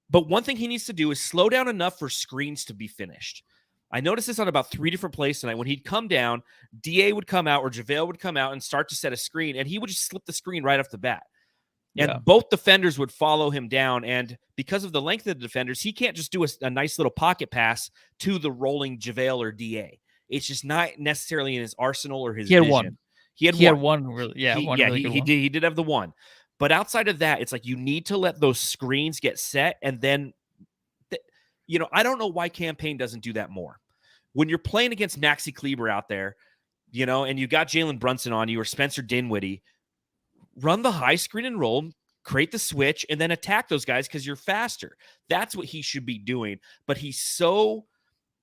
But one thing he needs to do is slow down enough for screens to be finished. I noticed this on about 3 different plays tonight. When he'd come down, DA would come out or JaVale would come out and start to set a screen, and he would just slip the screen right off the bat. And both defenders would follow him down. And because of the length of the defenders, he can't just do a nice little pocket pass to the rolling JaVale or DA. It's just not necessarily in his arsenal or his vision. He had one really good one. He did have the one. But outside of that, it's like you need to let those screens get set. And then, I don't know why campaign doesn't do that more. When you're playing against Maxi Kleber out there, and you got Jalen Brunson on you or Spencer Dinwiddie, run the high screen and roll, create the switch, and then attack those guys because you're faster. That's what he should be doing. But he's so...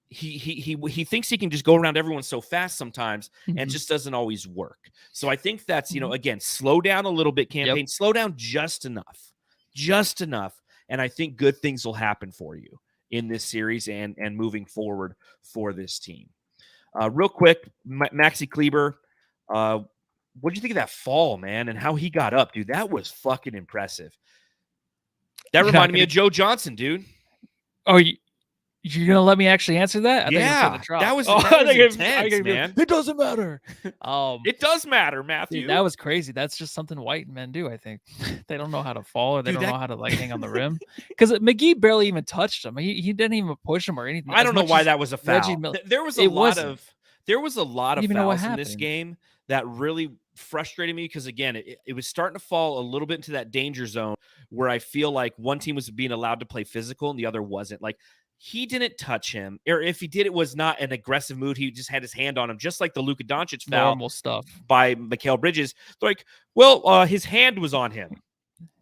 He thinks he can just go around everyone so fast sometimes, and it just doesn't always work. So I think that's, again, slow down a little bit, campaign, slow down just enough. And I think good things will happen for you in this series and moving forward for this team. Real quick, Maxi Kleber, what did you think of that fall, man, and how he got up, dude? That was fucking impressive. That reminded me of Joe Johnson, dude. Oh, you're going to let me actually answer that? That was intense, man. It doesn't matter. It does matter, Matthew. Dude, that was crazy. That's just something white men do, I think. They don't know how to fall, or they don't know how to hang on the rim. Because McGee barely even touched him. He didn't even push him or anything. I don't know why that was a foul. There was a lot of fouls in this game that really frustrated me because, again, it was starting to fall a little bit into that danger zone where I feel like one team was being allowed to play physical and the other wasn't. Like, he didn't touch him, or if he did, it was not an aggressive move. He just had his hand on him, just like the Luka Doncic foul normal stuff by Mikal Bridges. They're like, well, his hand was on him.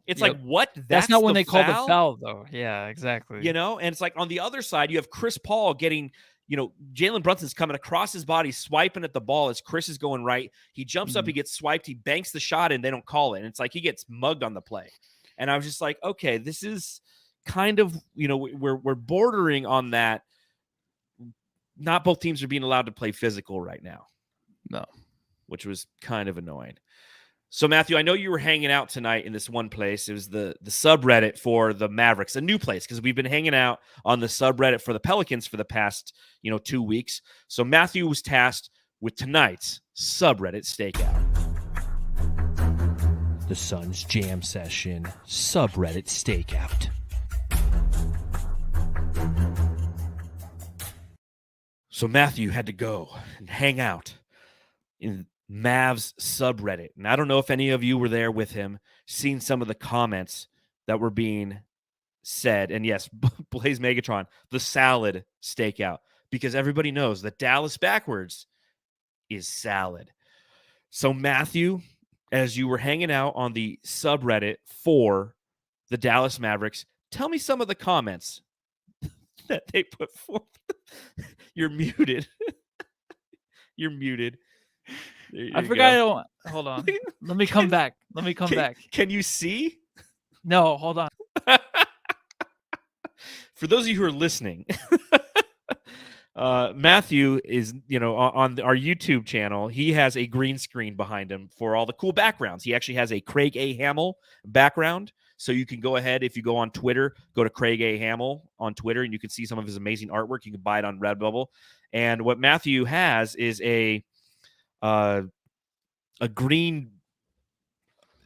It's like, what? That's not when they call the foul, though. Yeah, exactly. And it's like on the other side, you have Chris Paul getting, Jalen Brunson's coming across his body, swiping at the ball as Chris is going right. He jumps up, he gets swiped, he banks the shot, and they don't call it. And it's like he gets mugged on the play. And I was just like, okay, this is kind of, we're bordering on that. Not both teams are being allowed to play physical right now. No. Which was kind of annoying. So, Matthew, I know you were hanging out tonight in this one place. It was the subreddit for the Mavericks, a new place, because we've been hanging out on the subreddit for the Pelicans for the past, 2 weeks. So Matthew was tasked with tonight's subreddit stakeout. The Suns Jam Session subreddit stakeout. So Matthew had to go and hang out in Mavs subreddit. And I don't know if any of you were there with him, seeing some of the comments that were being said. And yes, Blaze Megatron, the salad stakeout, because everybody knows that Dallas backwards is salad. So Matthew, as you were hanging out on the subreddit for the Dallas Mavericks, tell me some of the comments that they put forth. You're muted. You're muted. I forgot. Hold on. Let me come back. Can you see? No, hold on. For those of you who are listening, Matthew is, on our YouTube channel, he has a green screen behind him for all the cool backgrounds. He actually has a Craig A. Hamill background. So you can go ahead, if you go on Twitter, go to Craig A. Hamill on Twitter, and you can see some of his amazing artwork. You can buy it on Redbubble. And what Matthew has is a green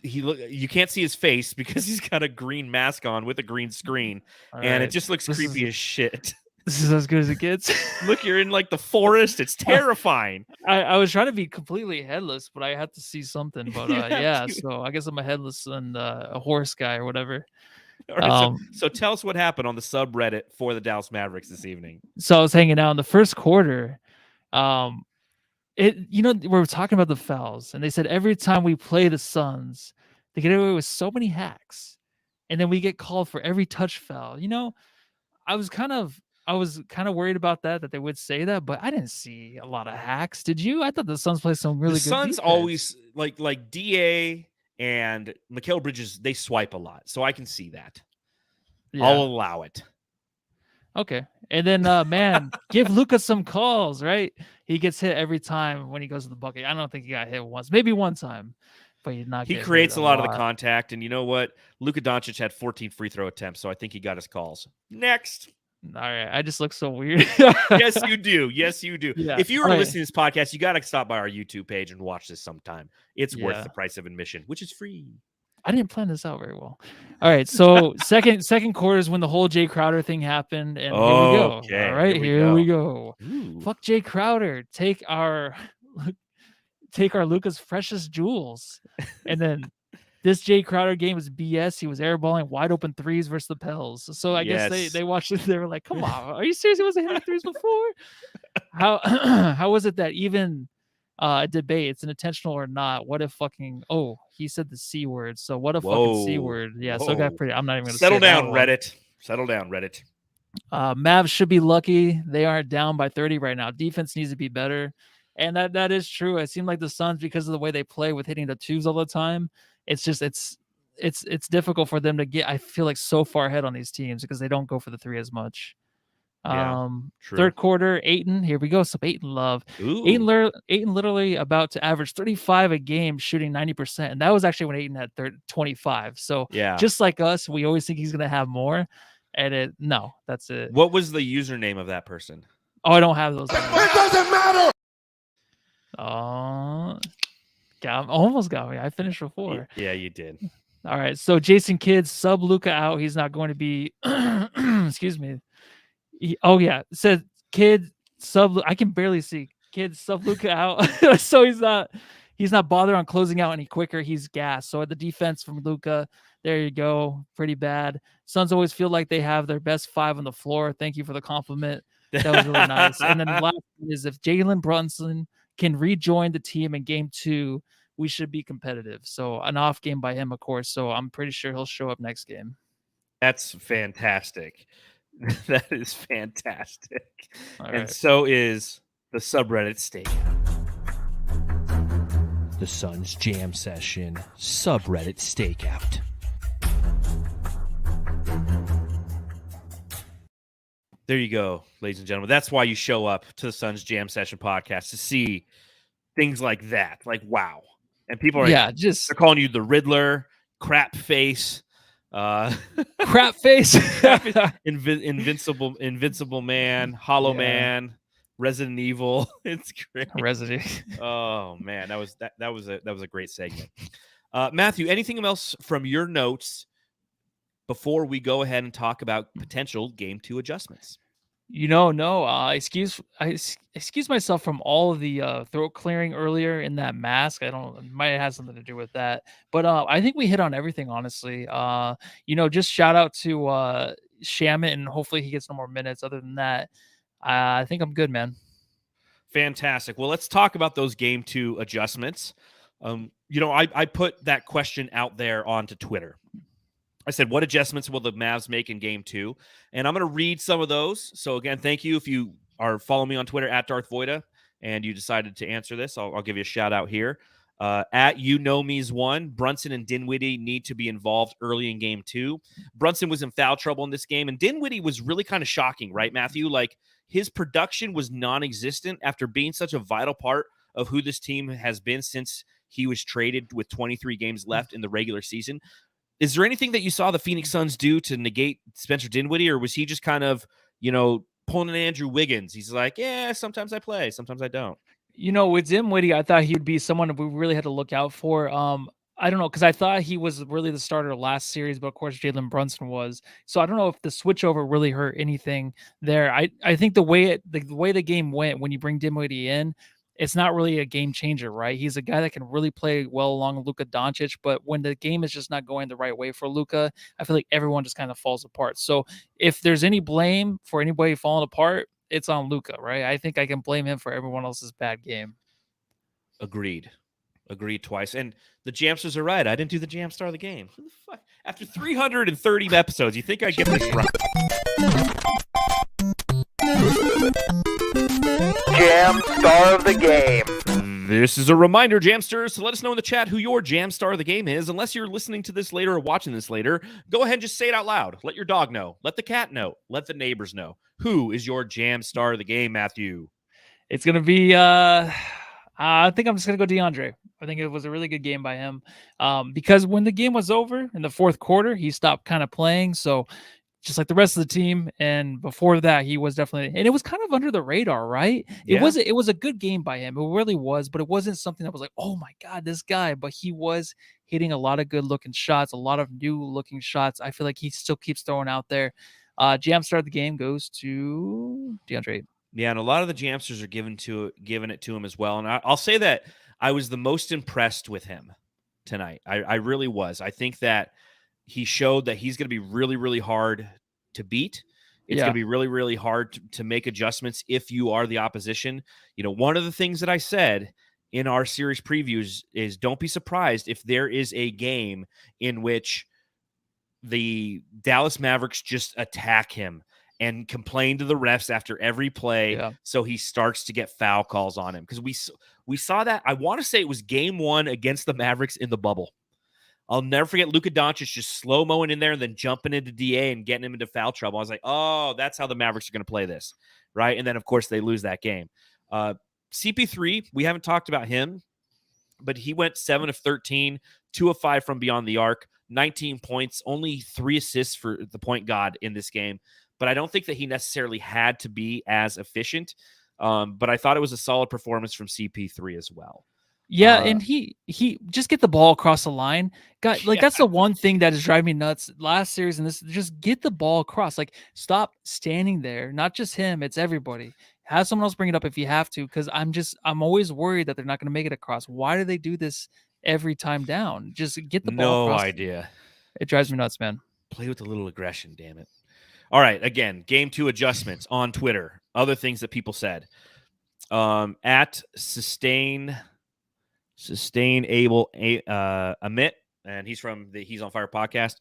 you can't see his face because he's got a green mask on with a green screen, All and it right. just looks This creepy is- as shit. This is as good as it gets. Look, you're in like the forest. It's terrifying. I was trying to be completely headless, but I had to see something. But yeah, to. so I guess I'm a headless and a horse guy or whatever. All right, so tell us what happened on the subreddit for the Dallas Mavericks this evening. So I was hanging out in the first quarter. We were talking about the fouls, and they said every time we play the Suns, they get away with so many hacks, and then we get called for every touch foul. I was kind of worried about that they would say that, but I didn't see a lot of hacks. Did you? I thought the Suns played some really The good Suns defense. always like DA and Mikal Bridges, they swipe a lot, so I can see that. Yeah. I'll allow it. Okay. And then man, give Luka some calls, right? He gets hit every time when he goes to the bucket. I don't think he got hit once, maybe one time, but he's not. He creates a lot of the contact, and you know what? Luka Doncic had 14 free throw attempts, so I think he got his calls. Next. All right, I just look so weird. Yes, you do. Yes, you do. Yeah. If you were All right. listening to this podcast, you got to stop by our YouTube page and watch this sometime. It's worth Yeah. the price of admission, which is free. I didn't plan this out very well. All right, so second quarter is when the whole Jae Crowder thing happened, and here we go. Okay, All right, here we go. Ooh. Fuck Jae Crowder. Take our Luka's precious jewels, and then this Jae Crowder game was BS. He was airballing wide open threes versus the Pels. So I guess Yes. they watched it. They were like, "Come on, are you serious? He wasn't hitting threes before." How how was it that even a debate, it's an intentional or not? What if fucking he said the C word? So what a fucking C Whoa. word? Yeah, so it got Whoa. pretty. I'm not even gonna Settle say that down, one. Reddit. Settle down, Reddit. Mavs should be lucky they aren't down by 30 right now. Defense needs to be better, and that is true. It seemed like the Suns, because of the way they play with hitting the twos all the time, it's just it's difficult for them to get. I feel like so far ahead on these teams because they don't go for the three as much. Yeah, true. Third quarter, Ayton. Here we go. Some Ayton love. Ooh. Ayton literally about to average 35 a game, shooting 90%, and that was actually when Ayton had 25. So Yeah. just like us, we always think he's gonna have more, and that's it. What was the username of that person? Oh, I don't have those. It doesn't matter. Almost got me. I finished before. Yeah, you did. All right. So Jason Kidd sub Luka out. He's not going to be. Excuse me. It said Kidd sub. I can barely see. Kidd sub Luka out. So he's not bothered on closing out any quicker. He's gassed. So at the defense from Luka, there you go. Pretty bad. Suns always feel like they have their best five on the floor. Thank you for the compliment. That was really nice. And then the last one is if Jalen Brunson can rejoin the team in game 2, we should be competitive. So an off game by him, of course. So I'm pretty sure he'll show up next game. That's fantastic. That is fantastic. All and right. so is the subreddit Stakeout. The Suns Jam Session subreddit Stakeout. There you go, ladies and gentlemen. That's why you show up to the Suns Jam Session podcast, to see things like that. Like, wow. And people are they're calling you the Riddler, crap face, crap face, invincible man, hollow man, Resident Evil. It's great. Resident. Oh man, that was a great segment. Matthew, anything else from your notes before we go ahead and talk about potential game 2 adjustments? No. Excuse myself from all of the throat clearing earlier in that mask. It might have something to do with that, but I think we hit on everything, honestly. Just shout out to Shamit, and hopefully he gets no more minutes. Other than that, I think I'm good, man. Fantastic. Well, let's talk about those game 2 adjustments. I put that question out there onto Twitter. I said, what adjustments will the Mavs make in game 2? And I'm going to read some of those. So again, thank you. If you are following me on Twitter at Darth Voida and you decided to answer this, I'll give you a shout out here. At YouKnowMe's1, Brunson and Dinwiddie need to be involved early in game 2. Brunson was in foul trouble in this game, and Dinwiddie was really kind of shocking, right, Matthew? Like, his production was non-existent after being such a vital part of who this team has been since he was traded with 23 games left in the regular season. Is there anything that you saw the Phoenix Suns do to negate Spencer Dinwiddie, or was he just kind of, pulling an Andrew Wiggins? He's like, yeah, sometimes I play, sometimes I don't. With Dinwiddie, I thought he'd be someone we really had to look out for. I don't know, because I thought he was really the starter last series, but of course Jalen Brunson was. So I don't know if the switchover really hurt anything there. I think the way the game went when you bring Dinwiddie in, it's not really a game changer, right? He's a guy that can really play well along Luka Doncic, but when the game is just not going the right way for Luka, I feel like everyone just kind of falls apart. So if there's any blame for anybody falling apart, it's on Luka, right? I think I can blame him for everyone else's bad game. Agreed. Agreed twice. And the Jamsters are right. I didn't do the Jam Star of the game. Who the fuck? After 330 episodes, you think I'd get this right? Jam Star of the Game. This is a reminder, Jamsters, to let us know in the chat who your Jam Star of the Game is. Unless you're listening to this later or watching this later, go ahead and just say it out loud. Let your dog know. Let the cat know. Let the neighbors know. Who is your Jam Star of the Game, Matthew? It's going to be, I think I'm just going to go Deandre. I think it was a really good game by him because when the game was over in the fourth quarter, he stopped kind of playing. So just like the rest of the team. And before that, he was definitely, and it was kind of under the radar, right? Yeah. It was a good game by him. It really was, but it wasn't something that was like, oh my God, this guy, but he was hitting a lot of good looking shots, a lot of new looking shots. I feel like he still keeps throwing out there. Jam Star of the game goes to Deandre Ayton. Yeah, and a lot of the Jamsters are giving it to him as well. And I'll say that I was the most impressed with him tonight. I really was. I think that he showed that he's going to be really, really hard to beat. It's going to be really, really hard to make adjustments if you are the opposition. You know, one of the things that I said in our series previews is don't be surprised if there is a game in which the Dallas Mavericks just attack him and complain to the refs after every play, so he starts to get foul calls on him. Because we saw that. I want to say it was game one against the Mavericks in the bubble. I'll never forget Luka Doncic just slow-moing in there and then jumping into DA and getting him into foul trouble. I was like, oh, that's how the Mavericks are going to play this, right? And then, of course, they lose that game. CP3, we haven't talked about him, but he went 7 of 13, 2 of 5 from beyond the arc, 19 points, only 3 assists for the point god in this game. But I don't think that he necessarily had to be as efficient. But I thought it was a solid performance from CP3 as well. Yeah, and he just get the ball across the line. That's the one thing that is driving me nuts last series, and this just get the ball across. Like, stop standing there. Not just him, it's everybody. Have someone else bring it up if you have to, because I'm always worried that they're not going to make it across. Why do they do this every time down? Just get the ball across. No idea. It drives me nuts, man. Play with a little aggression, damn it. All right, again, game 2 adjustments on Twitter. Other things that people said. At sustain able Amit, and he's from the He's on Fire podcast.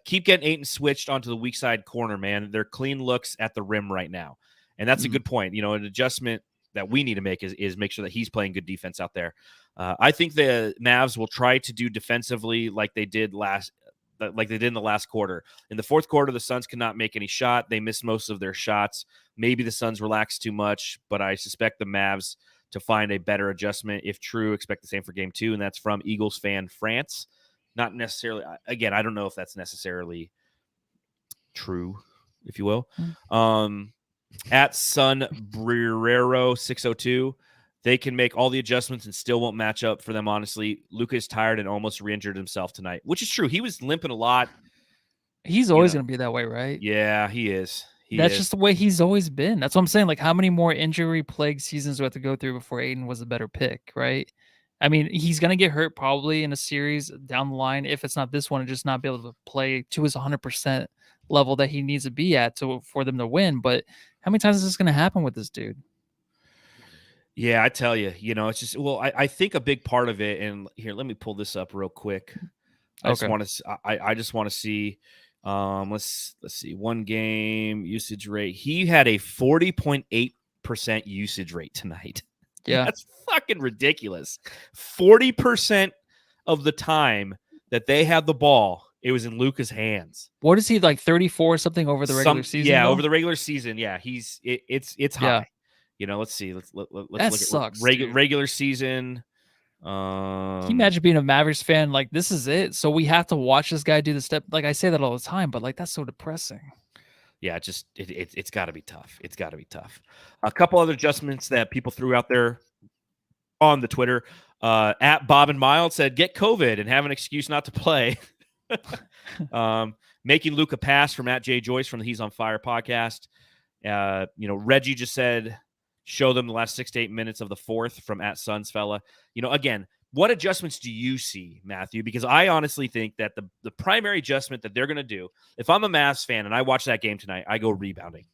Keep getting Ayton switched onto the weak side corner, man. They're clean looks at the rim right now. And that's a good point. You know, an adjustment that we need to make is make sure that he's playing good defense out there. I think the Mavs will try to do defensively like they did in the last quarter. In the fourth quarter, the Suns could not make any shot. They missed most of their shots. Maybe the Suns relaxed too much, but I suspect the Mavs to find a better adjustment. If true, expect the same for game 2, and that's from Eagles fan France. Not necessarily, again, I don't know if that's necessarily true, if you will. At Sun Brero 602, they can make all the adjustments and still won't match up for them, honestly. Luka is tired and almost re-injured himself tonight, which is true. He was limping a lot. He's always going to be that way, right? Yeah, he is. That's just the way he's always been. That's what I'm saying. Like, how many more injury-plagued seasons do we have to go through before Ayton was a better pick, right? I mean, he's going to get hurt probably in a series down the line. If it's not this one, and just not be able to play to his 100% level that he needs to be at for them to win. But how many times is this going to happen with this dude? Yeah, I tell you, it's just, I think a big part of it, and here, let me pull this up real quick. I just want to see, let's see, one game usage rate. He had a 40.8% usage rate tonight. Yeah. That's fucking ridiculous. 40% of the time that they had the ball, it was in Luka's hands. What is he, like 34 or something over the regular season? Yeah, though? over the regular season. Yeah, it's high. Yeah. Let's see. Let's that look sucks, at regular season. Can you imagine being a Mavericks fan? Like, this is it. So we have to watch this guy do the step. Like, I say that all the time, but like, that's so depressing. Yeah, it's got to be tough. It's got to be tough. A couple other adjustments that people threw out there on the Twitter. At Bob and Mild said, get COVID and have an excuse not to play. Making Luka pass from at Jay Joyce from the He's on Fire podcast. Reggie just said, show them the last 6 to 8 minutes of the fourth from at Suns fella. Again, what adjustments do you see, Matthew? Because I honestly think that the primary adjustment that they're going to do, if I'm a Mavs fan and I watch that game tonight, I go rebounding.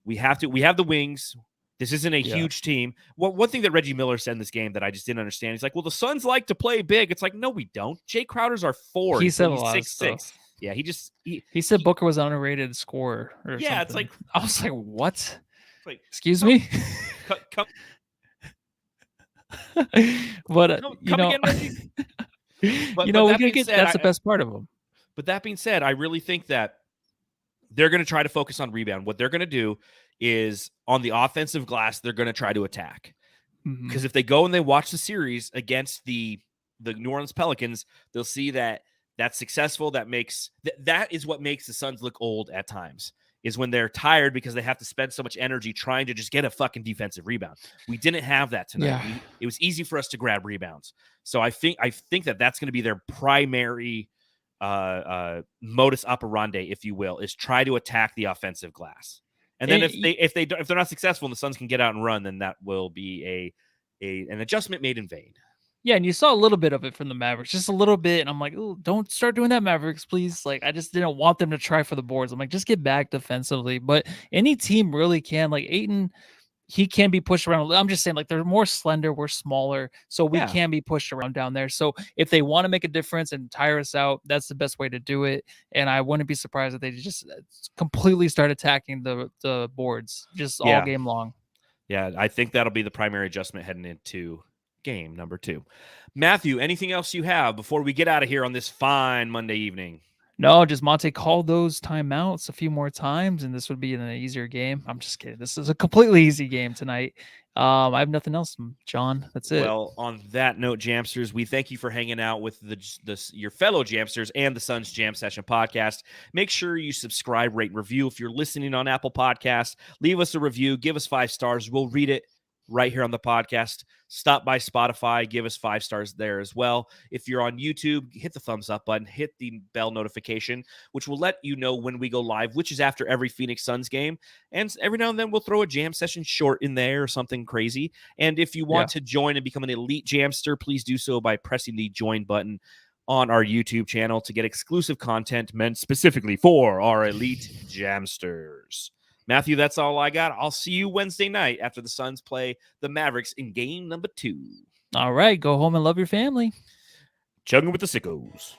We have the wings. This isn't a huge team. Well, one thing that Reggie Miller said in this game that I just didn't understand, he's like, well, the Suns like to play big. It's like, no, we don't. Jae Crowder's our 4. He said a lot 6'6". Yeah, he said Booker was an underrated scorer. Or yeah, something. It's like, I was like, what? Like, excuse me. Come but again, Reggie. We're gonna get that's the best part of them. But that being said, I really think that they're going to try to focus on rebound. What they're going to do is on the offensive glass, they're going to try to attack. Because if they go and they watch the series against the New Orleans Pelicans, they'll see that that's successful. That is what makes the Suns look old at times, is when they're tired because they have to spend so much energy trying to just get a fucking defensive rebound. We didn't have that tonight. Yeah. It was easy for us to grab rebounds. So I think that that's going to be their primary modus operandi, if you will, is try to attack the offensive glass. And then if they're not successful and the Suns can get out and run, then that will be an adjustment made in vain. Yeah, and you saw a little bit of it from the Mavericks, just a little bit. And I'm like, oh, don't start doing that, Mavericks, please. Like, I just didn't want them to try for the boards. I'm like, just get back defensively. But any team really can. Like Ayton, he can be pushed around. I'm just saying, like, they're more slender, we're smaller, so we can be pushed around down there. So if they want to make a difference and tire us out, that's the best way to do it. And I wouldn't be surprised if they just completely start attacking the boards just all game long. Yeah, I think that'll be the primary adjustment heading into game number 2. Matthew, anything else you have before we get out of here on this fine Monday evening? No, just Monte called those timeouts a few more times, and this would be an easier game. I'm just kidding. This is a completely easy game tonight. I have nothing else, John. That's it. Well, on that note, Jamsters, we thank you for hanging out with your fellow Jamsters and the Suns Jam Session podcast. Make sure you subscribe, rate, review. If you're listening on Apple Podcasts, leave us a review. Give us 5 stars. We'll read it right here on the podcast. Stop by Spotify, give us 5 stars there as well. If you're on YouTube, hit the thumbs up button, hit the bell notification, which will let you know when we go live, which is after every Phoenix Suns game. And every now and then we'll throw a jam session short in there or something crazy. And if you want to join and become an elite jamster, please do so by pressing the join button on our YouTube channel to get exclusive content meant specifically for our elite jamsters. Matthew, that's all I got. I'll see you Wednesday night after the Suns play the Mavericks in game number 2. All right. Go home and love your family. Chugging with the sickos.